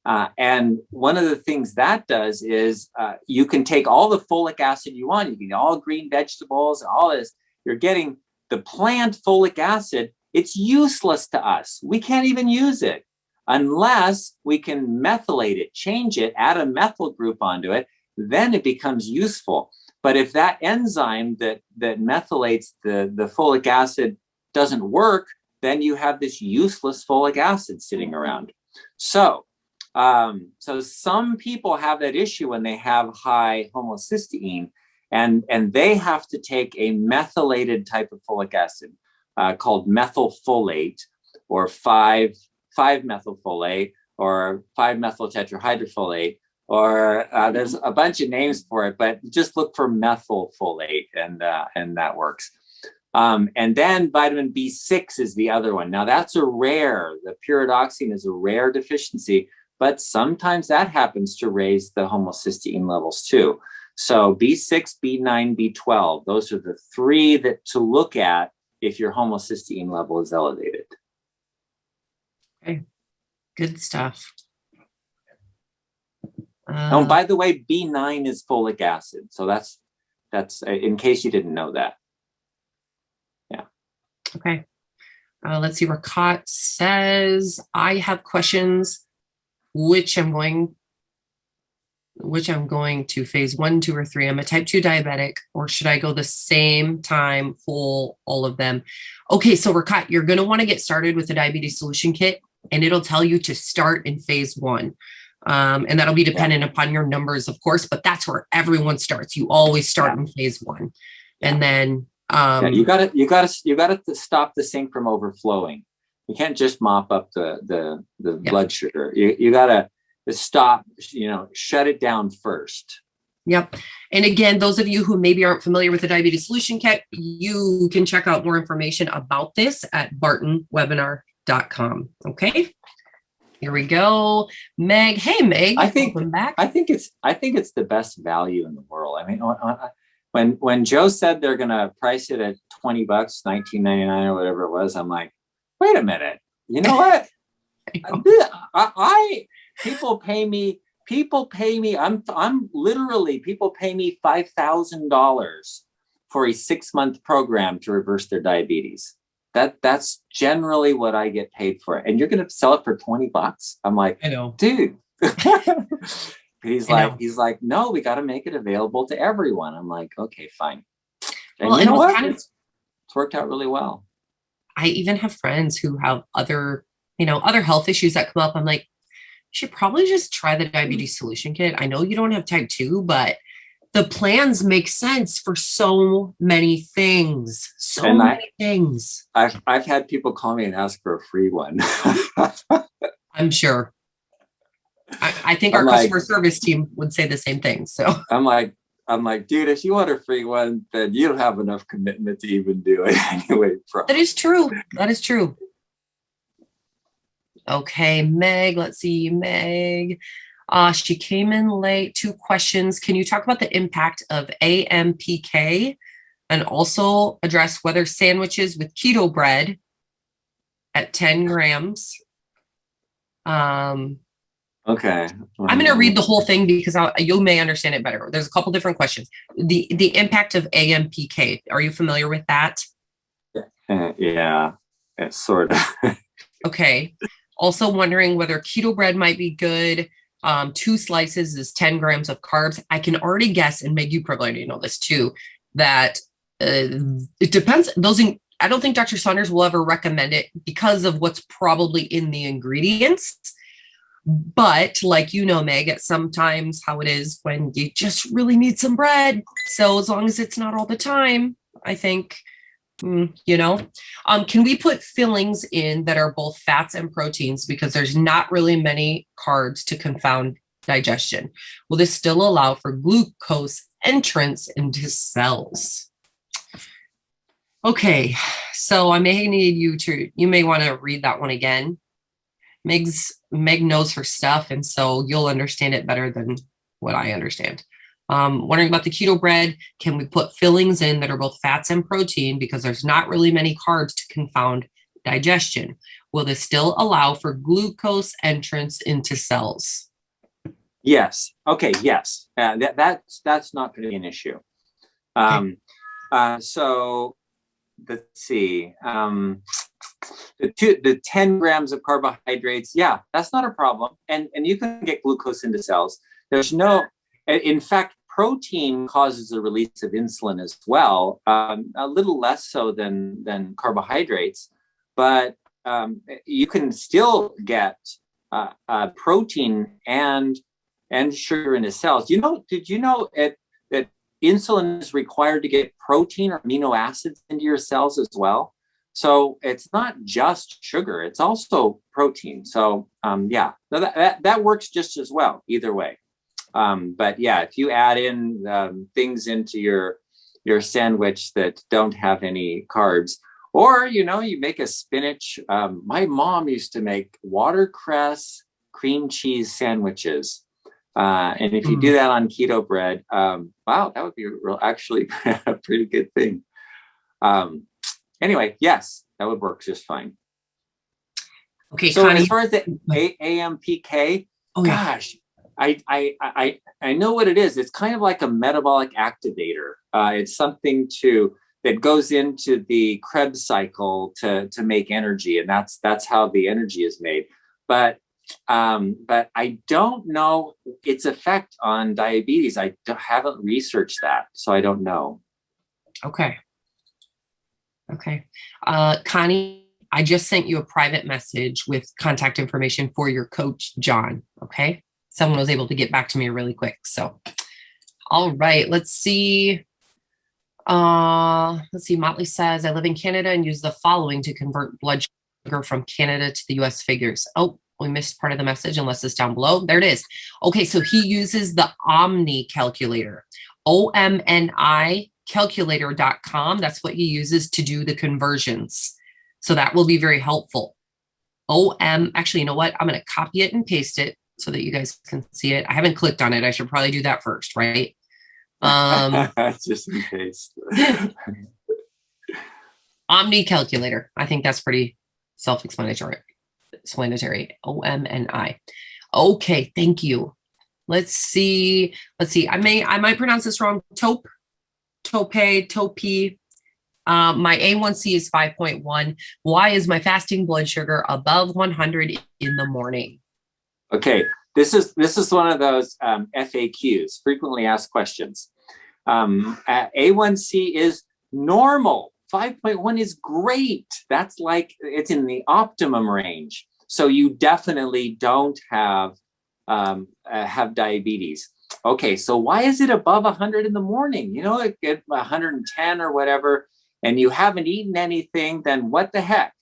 And one of the things that does is you can take all the folic acid you want. You can get all green vegetables, all this. You're getting the plant folic acid. It's useless to us. We can't even use it unless we can methylate it, change it, add a methyl group onto it. Then it becomes useful. But if that enzyme that methylates the folic acid doesn't work, then you have this useless folic acid sitting around. So some people have that issue when they have high homocysteine, and they have to take a methylated type of folic acid called methylfolate, or 5-methylfolate, or 5-methyltetrahydrofolate, or there's a bunch of names for it, but just look for methylfolate, and that works. And then vitamin B6 is the other one. Now that's the pyridoxine is a rare deficiency, but sometimes that happens to raise the homocysteine levels too. So B6, B9, B12, those are the three that to look at if your homocysteine level is elevated. Okay, good stuff. Oh, by the way, B9 is folic acid. So that's in case you didn't know that. Yeah. Okay. Let's see. Rakat says, I have questions, which I'm going to phase 1, 2, or 3. I'm a type 2 diabetic, or should I go the same time, full, all of them? Okay, so Rakat, you're going to want to get started with the diabetes solution kit, and it'll tell you to start in phase 1. And that'll be dependent upon your numbers, of course, but that's where everyone starts. You always start in phase 1. And then you gotta stop the sink from overflowing. You can't just mop up the blood sugar. You gotta stop, shut it down first. Yep. And again, those of you who maybe aren't familiar with the diabetes solution kit, you can check out more information about this at bartonwebinar.com. Okay. Here we go. Meg. Hey, Meg. Welcome back. I think it's the best value in the world. I mean, when Joe said they're going to price it at $20, $19.99 or whatever it was, I'm like, wait a minute. You know what? People pay me. I'm literally, people pay me $5,000 for a 6-month program to reverse their diabetes. That's generally what I get paid for. And you're going to sell it for $20? I'm like, I know, dude. He's like, no, we got to make it available to everyone. I'm like, okay, fine. And you know what? It's worked out really well. I even have friends who have other health issues that come up. I'm like, you should probably just try the diabetes solution kit. I know you don't have type 2, but the plans make sense for so many things. I've had people call me and ask for a free one. I'm sure. I think our customer service team would say the same thing. So I'm like, dude, if you want a free one, then you don't have enough commitment to even do it anyway. That is true. Okay, Meg. Let's see, Meg. She came in late. 2 questions. Can you talk about the impact of AMPK and also address whether sandwiches with keto bread at 10 grams? Okay. I'm going to read the whole thing because you may understand it better. There's a couple different questions. The impact of AMPK. Are you familiar with that? Yeah, it's sort of. Okay. Also wondering whether keto bread might be good. 2 slices is 10 grams of carbs. I can already guess, and Meg, you probably know this too, that it depends. I don't think Dr. Saunders will ever recommend it because of what's probably in the ingredients. But like, Meg, it's sometimes how it is when you just really need some bread. So as long as it's not all the time, I think, can we put fillings in that are both fats and proteins because there's not really many carbs to confound digestion? Will this still allow for glucose entrance into cells? Okay, so I may need you may want to read that one again. Meg knows her stuff, and so you'll understand it better than what I understand. Wondering about the keto bread. Can we put fillings in that are both fats and protein because there's not really many carbs to confound digestion? will this still allow for glucose entrance into cells? Yes. Okay. Yes. That's not going to be an issue. So let's see. The 10 grams of carbohydrates. Yeah, that's not a problem. And you can get glucose into cells. There's no, in fact, protein causes the release of insulin as well. A little less so than carbohydrates, but you can still get protein and sugar into cells. Did you know that insulin is required to get protein or amino acids into your cells as well? So it's not just sugar, it's also protein. So yeah, that works just as well either way. But yeah, if you add in things into your sandwich that don't have any carbs, or you make a spinach. My mom used to make watercress cream cheese sandwiches. And if you do that on keto bread, wow, that would be actually a pretty good thing. Anyway, yes, that would work just fine. Okay. So Connie, as far as the AMPK, gosh, I know what it is. It's kind of like a metabolic activator. It's something that goes into the Krebs cycle to make energy, and that's how the energy is made. But I don't know its effect on diabetes. I haven't researched that, so I don't know. Okay. Connie, I just sent you a private message with contact information for your coach, John. Okay. Someone was able to get back to me really quick. So, all right, let's see. Motley says, I live in Canada and use the following to convert blood sugar from Canada to the US figures. Oh, we missed part of the message unless it's down below. There it is. Okay, so he uses the Omni calculator, OMNI calculator.com. That's what he uses to do the conversions. So that will be very helpful. Actually, you know what? I'm going to copy it and paste it so that you guys can see it. I haven't clicked on it. I should probably do that first, right? Just in case. Omni calculator. I think that's pretty self-explanatory. OMNI. Okay, thank you. Let's see. I might pronounce this wrong. Tope. My A1C is 5.1. Why is my fasting blood sugar above 100 in the morning? Okay, this is one of those FAQs, frequently asked questions. A1C is normal. 5.1 is great. That's like it's in the optimum range. So you definitely don't have diabetes. Okay, so why is it above 100 in the morning? Like at 110 or whatever, and you haven't eaten anything, then what the heck?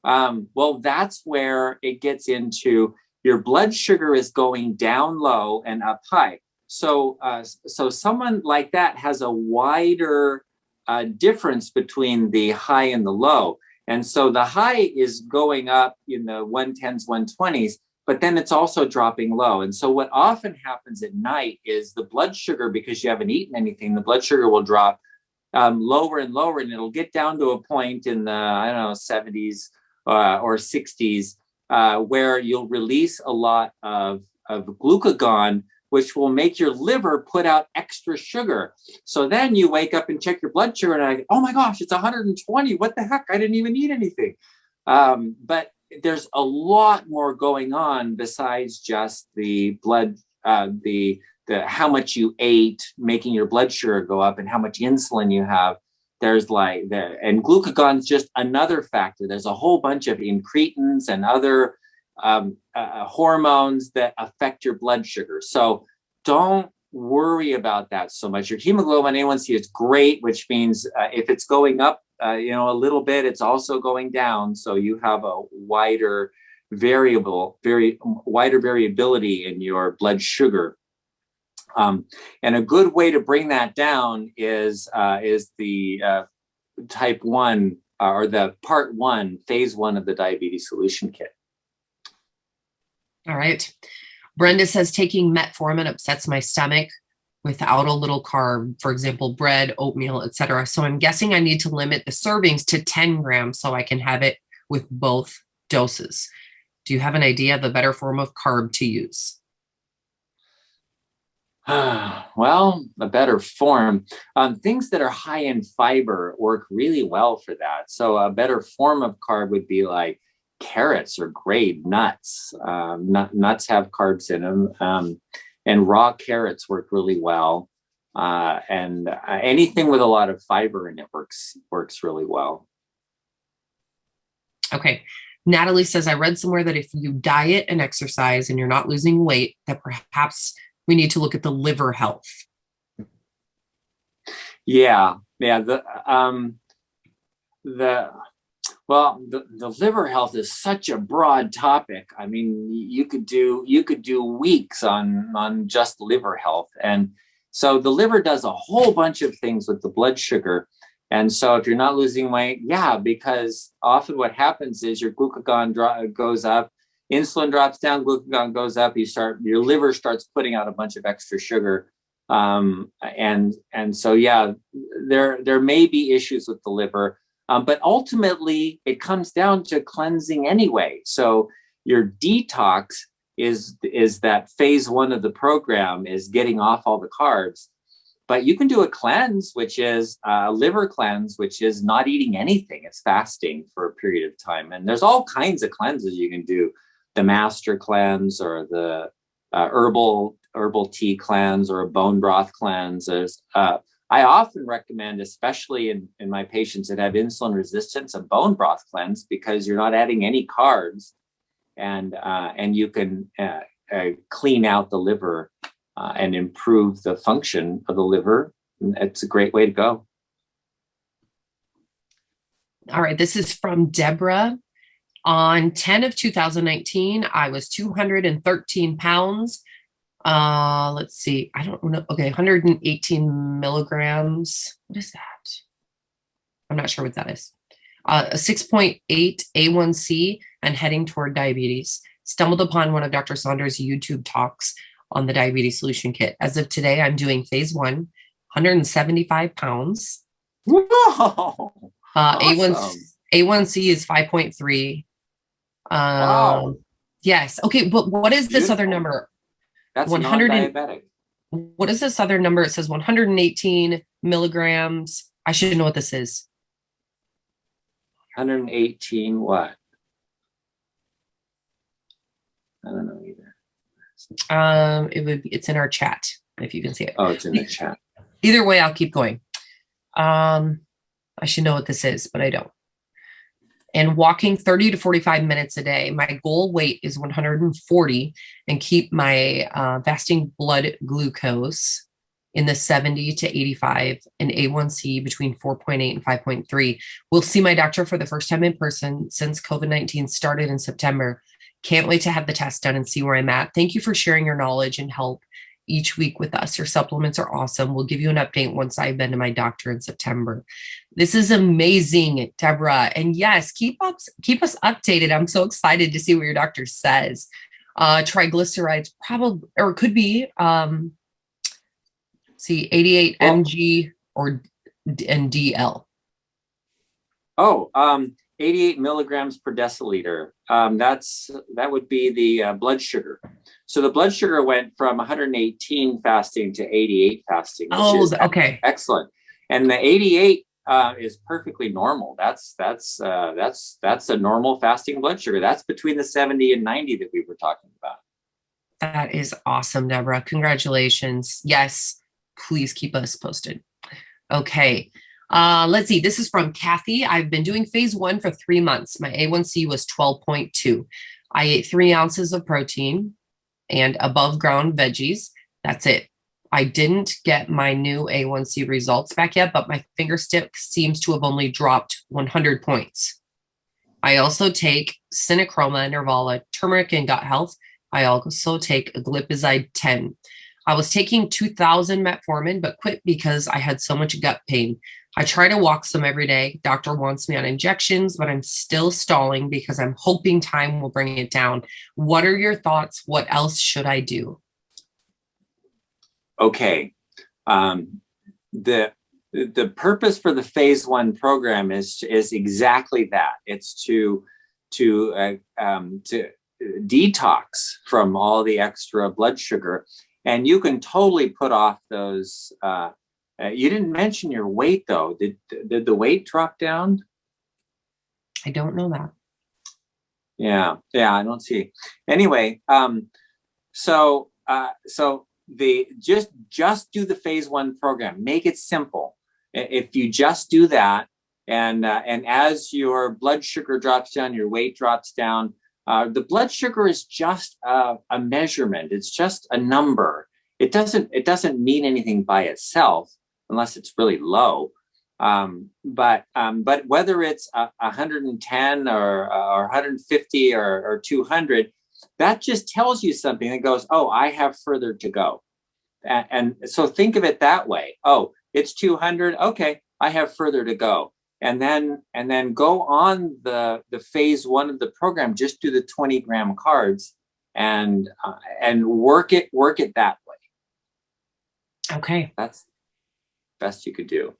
Well, that's where it gets into your blood sugar is going down low and up high. So someone like that has a wider difference between the high and the low. And so the high is going up in the 110s, 120s, but then it's also dropping low. And so what often happens at night is the blood sugar, because you haven't eaten anything, the blood sugar will drop lower and lower, and it'll get down to a point in the, 70s or 60s where you'll release a lot of glucagon, which will make your liver put out extra sugar. So then you wake up and check your blood sugar and I, oh my gosh, it's 120. What the heck? I didn't even eat anything. But there's a lot more going on besides just the blood, the how much you ate, making your blood sugar go up, and how much insulin you have. There's and glucagon is just another factor. There's a whole bunch of incretins and other hormones that affect your blood sugar. So don't worry about that so much. Your hemoglobin A1C is great, which means if it's going up, a little bit, it's also going down. So you have a wider variability in your blood sugar. And a good way to bring that down is the type 1 or the part 1, phase 1 of the diabetes solution kit. All right. Brenda says taking metformin upsets my stomach without a little carb, for example, bread, oatmeal, etc. So I'm guessing I need to limit the servings to 10 grams so I can have it with both doses. Do you have an idea of a better form of carb to use? Well, a better form. Things that are high in fiber work really well for that. So a better form of carb would be like carrots or grape nuts. Nuts have carbs in them, and raw carrots work really well. And anything with a lot of fiber in it works really well. Okay. Natalie says, I read somewhere that if you diet and exercise and you're not losing weight, that perhaps we need to look at the liver health. Yeah. The liver health is such a broad topic. I mean, you could do weeks on just liver health. And so the liver does a whole bunch of things with the blood sugar. And so if you're not losing weight, yeah, because often what happens is your glucagon goes up, insulin drops down, glucagon goes up, your liver starts putting out a bunch of extra sugar. And so, yeah, there may be issues with the liver, but ultimately it comes down to cleansing anyway. So your detox is that phase 1 of the program, is getting off all the carbs. But you can do a cleanse, which is a liver cleanse, which is not eating anything. It's fasting for a period of time. And there's all kinds of cleanses you can do. The master cleanse, or the herbal tea cleanse, or a bone broth cleanse. I often recommend, especially in my patients that have insulin resistance, a bone broth cleanse, because you're not adding any carbs, and you can clean out the liver and improve the function of the liver. It's a great way to go. All right, this is from Deborah. On 10 of 2019, I was 213 pounds. Let's see, I don't know. Okay, 118 milligrams. What is that? I'm not sure what that is. A 6.8 A1C and heading toward diabetes. Stumbled upon one of Dr. Saunders' YouTube talks on the diabetes solution kit. As of today, I'm doing phase 1, 175 pounds. Whoa, awesome. A1C is 5.3. Wow. Yes. Okay. But what is this other number? That's 100 non-diabetic. What is this other number? It says 118 milligrams. I should know what this is. 118 what? I don't know either. It's in our chat, if you can see it. Oh, it's in the chat. Either way, I'll keep going. I should know what this is, but I don't. And walking 30 to 45 minutes a day. My goal weight is 140, and keep my fasting blood glucose in the 70 to 85 and A1C between 4.8 and 5.3. We'll see my doctor for the first time in person since COVID-19 started in September. Can't wait to have the test done and see where I'm at. Thank you for sharing your knowledge and help each week with us. Your supplements are awesome. We'll give you an update once I've been to my doctor in September. This is amazing, Deborah. And yes, keep us updated. I'm so excited to see what your doctor says. Triglycerides probably, or could be, 88 mg and DL. 88 milligrams per deciliter. That would be the blood sugar. So the blood sugar went from 118 fasting to 88 fasting. Which is okay. Excellent. And the 88 is perfectly normal. That's a normal fasting blood sugar. That's between the 70 and 90 that we were talking about. That is awesome, Deborah. Congratulations. Yes, please keep us posted. Okay. Let's see. This is from Kathy. I've been doing phase 1 for 3 months. My A1C was 12.2. I ate 3 ounces of protein and above ground veggies. That's it. I didn't get my new A1C results back yet, but my finger stick seems to have only dropped 100 points. I also take CinnaChroma, Nervala, turmeric, and gut health. I also take a glipizide 10. I was taking 2,000 metformin, but quit because I had so much gut pain. I try to walk some every day. Doctor wants me on injections, but I'm still stalling because I'm hoping time will bring it down. What are your thoughts? What else should I do? Okay. The purpose for the phase 1 program is exactly that. It's to to detox from all the extra blood sugar. And you can totally put off those. You didn't mention your weight though. Did the weight drop down? I don't know that. Yeah, I don't see. Anyway, so just do the phase 1 program. Make it simple. If you just do that, and as your blood sugar drops down, your weight drops down. The blood sugar is just a measurement. It's just a number. It doesn't mean anything by itself unless it's really low. But whether it's 110 or 150 or 200, that just tells you something that goes, oh, I have further to go. And so think of it that way. Oh, it's 200. Okay, I have further to go. And then go on the phase 1 of the program. Just do the 20-gram carbs and work it that way. Okay, that's the best you could do.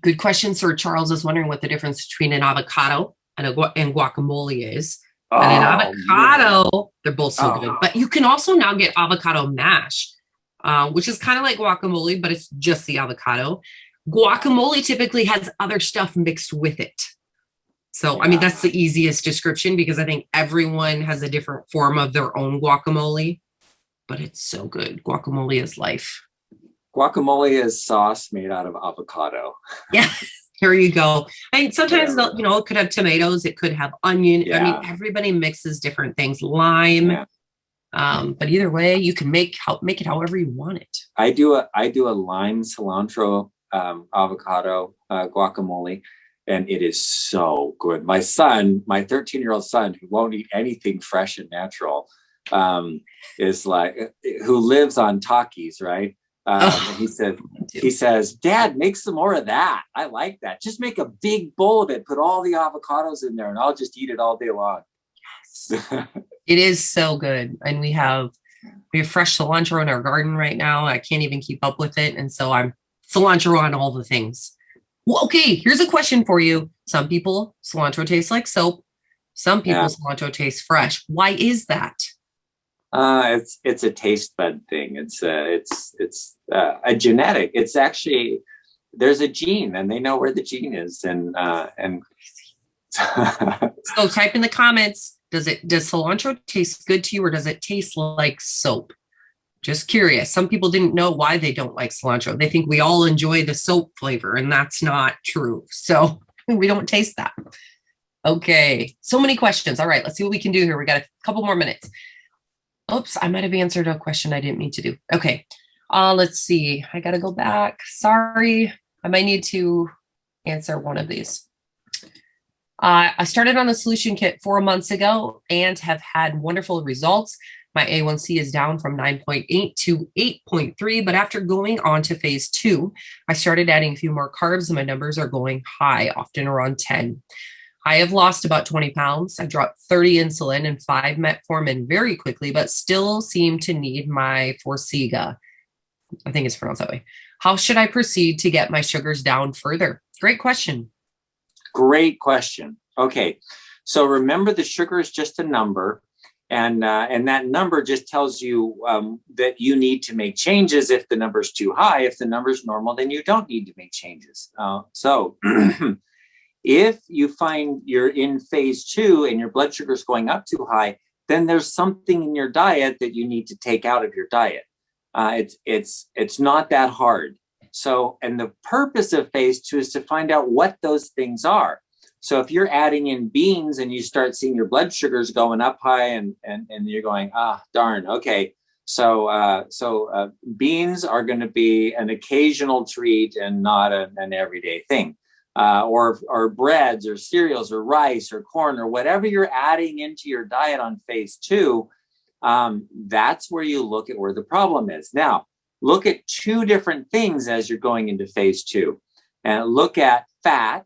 Good question, Sir Charles is wondering what the difference between an avocado and guacamole is. And an avocado, they're both so good. But you can also now get avocado mash, which is kind of like guacamole, but it's just the avocado. Guacamole typically has other stuff mixed with it. So, yeah. I mean, that's the easiest description because I think everyone has a different form of their own guacamole, but it's so good. Guacamole is life. Guacamole is sauce made out of avocado. Yeah, here you go. I mean, sometimes, it could have tomatoes. It could have onion. Yeah. I mean, everybody mixes different things. Lime. Yeah. But either way, you can make it however you want it. I do a lime cilantro avocado guacamole, and it is so good. My 13-year-old son, who won't eat anything fresh and natural, is like, who lives on Takis, right? He says, Dad, make some more of that. I like that. Just make a big bowl of it, put all the avocados in there, and I'll just eat it all day long. Yes. It is so good. And we have fresh cilantro in our garden right now. I can't even keep up with it. And so I'm cilantro on all the things. Well, okay, here's a question for you. Some people, cilantro tastes like soap. Some people, cilantro tastes fresh. Why is that? It's a taste bud thing. It's a genetic. It's actually, there's a gene, and they know where the gene is. And so type in the comments. Does cilantro taste good to you, or does it taste like soap? Just curious. Some people didn't know why they don't like cilantro. They think we all enjoy the soap flavor, and that's not true. So we don't taste that. Okay. So many questions. All right. Let's see what we can do here. We got a couple more minutes. Oops. I might have answered a question I didn't mean to do. Okay. Let's see. I got to go back. Sorry. I might need to answer one of these. I started on the solution kit 4 months ago and have had wonderful results. My A1C is down from 9.8 to 8.3, but after going on to phase 2, I started adding a few more carbs and my numbers are going high, often around 10. I have lost about 20 pounds. I dropped 30 insulin and 5 metformin very quickly, but still seem to need my Forxiga. I think it's pronounced that way. How should I proceed to get my sugars down further? Great question. Great question. Okay, so remember the sugar is just a number. And that number just tells you that you need to make changes if the number's too high. If the number's normal, then you don't need to make changes. So if you find you're in phase 2 and your blood sugar is going up too high, then there's something in your diet that you need to take out of your diet. It's not that hard. So, and the purpose of phase 2 is to find out what those things are. So if you're adding in beans and you start seeing your blood sugars going up high and you're going, darn, okay. So beans are going to be an occasional treat and not an everyday thing. Or breads or cereals or rice or corn or whatever you're adding into your diet on phase 2, that's where you look at where the problem is. Now, look at 2 different things as you're going into phase 2. And look at fat,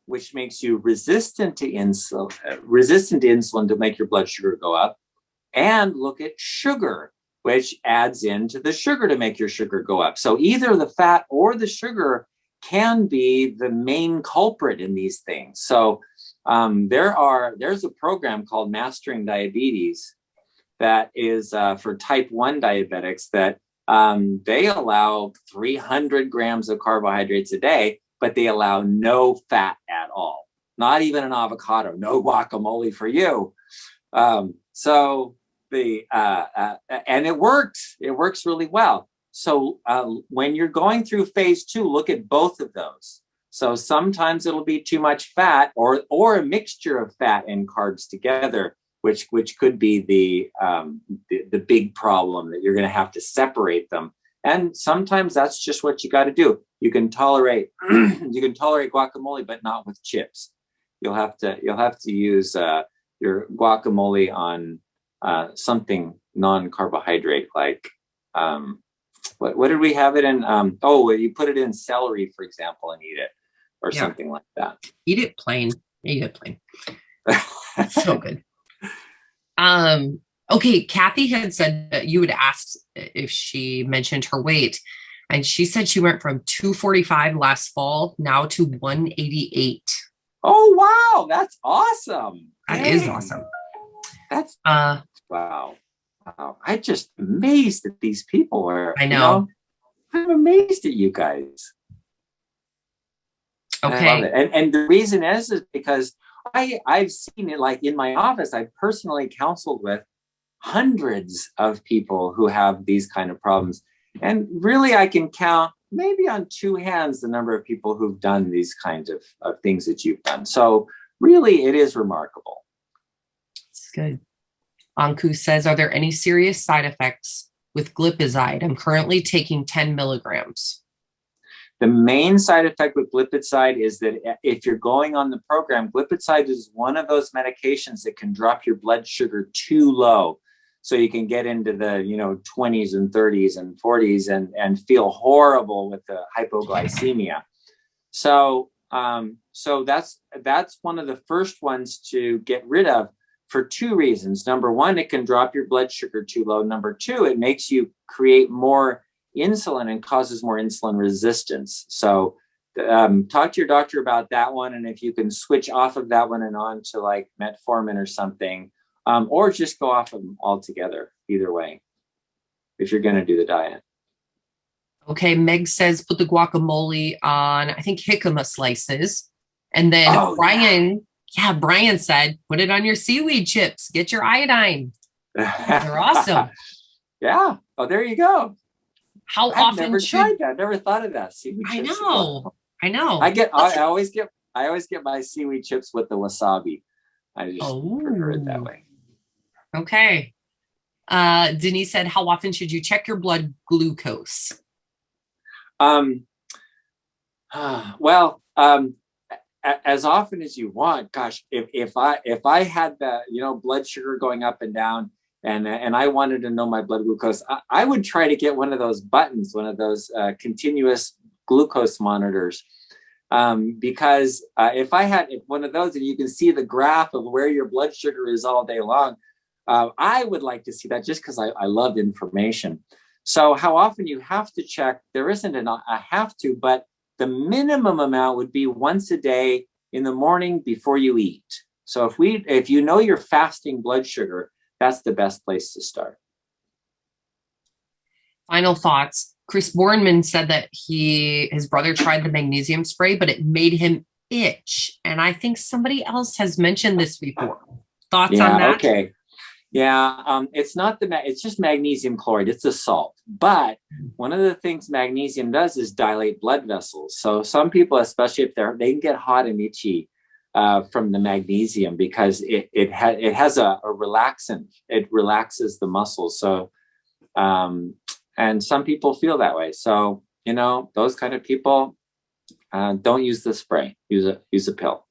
which makes you resistant to insulin to make your blood sugar go up, and look at sugar, which adds into the sugar to make your sugar go up. So either the fat or the sugar can be the main culprit in these things. So There's a program called Mastering Diabetes that is for type 1 diabetics that they allow 300 grams of carbohydrates a day, but they allow no fat at all. Not even an avocado, no guacamole for you. And it works. It works really well. So when you're going through phase 2, look at both of those. So sometimes it'll be too much fat or a mixture of fat and carbs together, which could be the big problem that you're going to have to separate them. And sometimes that's just what you got to do. You can tolerate guacamole, but not with chips. You'll have to use your guacamole on something non-carbohydrate, like what did we have it in? You put it in celery, for example, and eat it, or something like that. Eat it plain. Eat it plain. So good. Okay, Kathy had said that you had asked if she mentioned her weight, and she said she went from 245 last fall now to 188. Oh wow, that's awesome. That is awesome. That's wow. I'm just amazed at these people. I know. I'm amazed at you guys. Okay. I love it. And the reason is because I've seen it, like in my office. I've personally counseled with hundreds of people who have these kind of problems. And really, I can count maybe on 2 hands the number of people who've done these kinds of things that you've done. So really, it is remarkable. It's good. Anku says, are there any serious side effects with glipizide? I'm currently taking 10 milligrams. The main side effect with glipizide is that if you're going on the program, glipizide is one of those medications that can drop your blood sugar too low. So you can get into the 20s and 30s and 40s and feel horrible with the hypoglycemia. So that's one of the first ones to get rid of for 2 reasons. Number one, it can drop your blood sugar too low. Number 2, it makes you create more insulin and causes more insulin resistance. So talk to your doctor about that one. And if you can switch off of that one and on to like metformin or something, or just go off of them altogether, either way, if you're going to do the diet. Okay, Meg says put the guacamole on, I think, jicama slices. And then Brian said, put it on your seaweed chips. Get your iodine. They're awesome. Yeah. Oh, there you go. I've never tried that. Never thought of that. Seaweed chips. I know. I always get my seaweed chips with the wasabi. I just prefer it that way. Okay. Denise said, how often should you check your blood glucose? As often as you want. Gosh, if I had the blood sugar going up and down, and I wanted to know my blood glucose, I would try to get one of those buttons, one of those continuous glucose monitors, because if I had one of those and you can see the graph of where your blood sugar is all day long, I would like to see that, just because I love information. So how often you have to check, there isn't a have to, but the minimum amount would be once a day in the morning before you eat. So if you know your fasting blood sugar, that's the best place to start. Final thoughts. Chris Bornman said that his brother tried the magnesium spray, but it made him itch. And I think somebody else has mentioned this before. Thoughts on that? Okay. Yeah, it's just magnesium chloride. It's a salt. But one of the things magnesium does is dilate blood vessels. So some people, especially if they can get hot and itchy from the magnesium, because it has a relaxant. It relaxes the muscles. So and some people feel that way. So those kind of people, don't use the spray. Use a pill.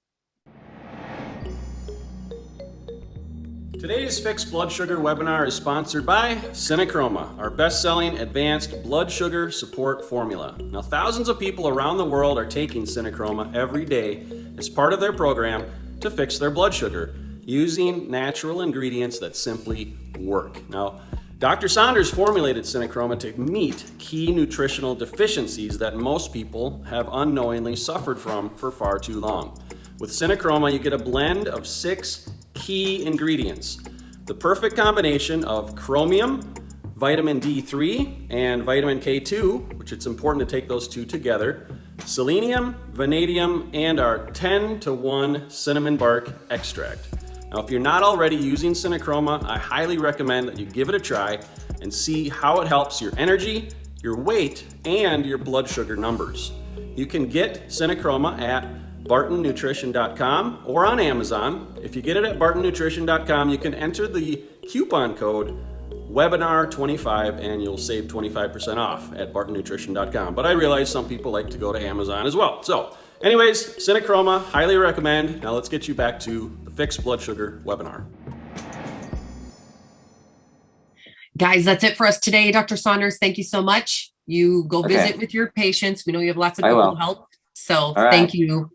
Today's Fixed Blood Sugar webinar is sponsored by CinnaChroma, our best-selling advanced blood sugar support formula. Now, thousands of people around the world are taking CinnaChroma every day as part of their program to fix their blood sugar using natural ingredients that simply work. Now, Dr. Saunders formulated CinnaChroma to meet key nutritional deficiencies that most people have unknowingly suffered from for far too long. With CinnaChroma, you get a blend of 6 key ingredients. The perfect combination of chromium, vitamin D3, and vitamin K2, which it's important to take those two together, selenium, vanadium, and our 10-to-1 cinnamon bark extract. Now, if you're not already using CinnaChroma, I highly recommend that you give it a try and see how it helps your energy, your weight, and your blood sugar numbers. You can get CinnaChroma at bartonnutrition.com or on Amazon. If you get it at bartonnutrition.com, you can enter the coupon code webinar25 and you'll save 25% off at bartonnutrition.com. But I realize some people like to go to Amazon as well. So anyways, CinnaChroma, highly recommend. Now let's get you back to the Fixed Blood Sugar webinar. Guys, that's it for us today. Dr. Saunders, thank you so much. You go visit with your patients. We know you have lots of people to help. So thank you.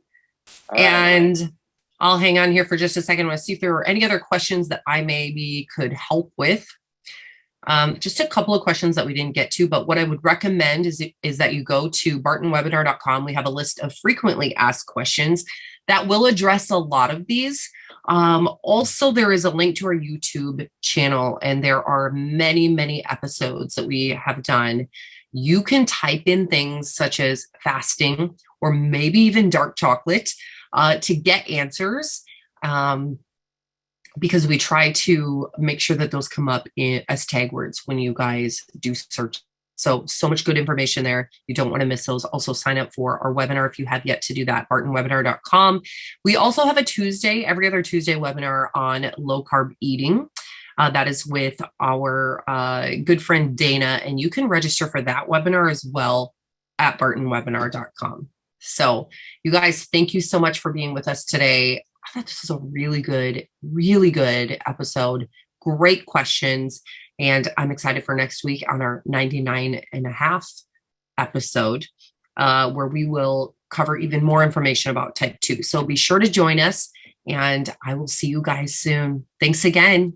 And I'll hang on here for just a second. I want to see if there were any other questions that I maybe could help with. Just a couple of questions that we didn't get to, but what I would recommend is that you go to bartonwebinar.com. We have a list of frequently asked questions that will address a lot of these. Also, there is a link to our YouTube channel, and there are many, many episodes that we have done. You can type in things such as fasting or maybe even dark chocolate to get answers, because we try to make sure that those come up as tag words when you guys do search. So much good information there. You don't want to miss those. Also sign up for our webinar if you have yet to do that, bartonwebinar.com. We also have every other Tuesday webinar on low carb eating. That is with our good friend Dana, and you can register for that webinar as well at bartonwebinar.com. So you guys, thank you so much for being with us today. I thought this was a really good episode. Great questions. And I'm excited for next week on our 99.5 episode, where we will cover even more information about type 2. So be sure to join us, and I will see you guys soon. Thanks again.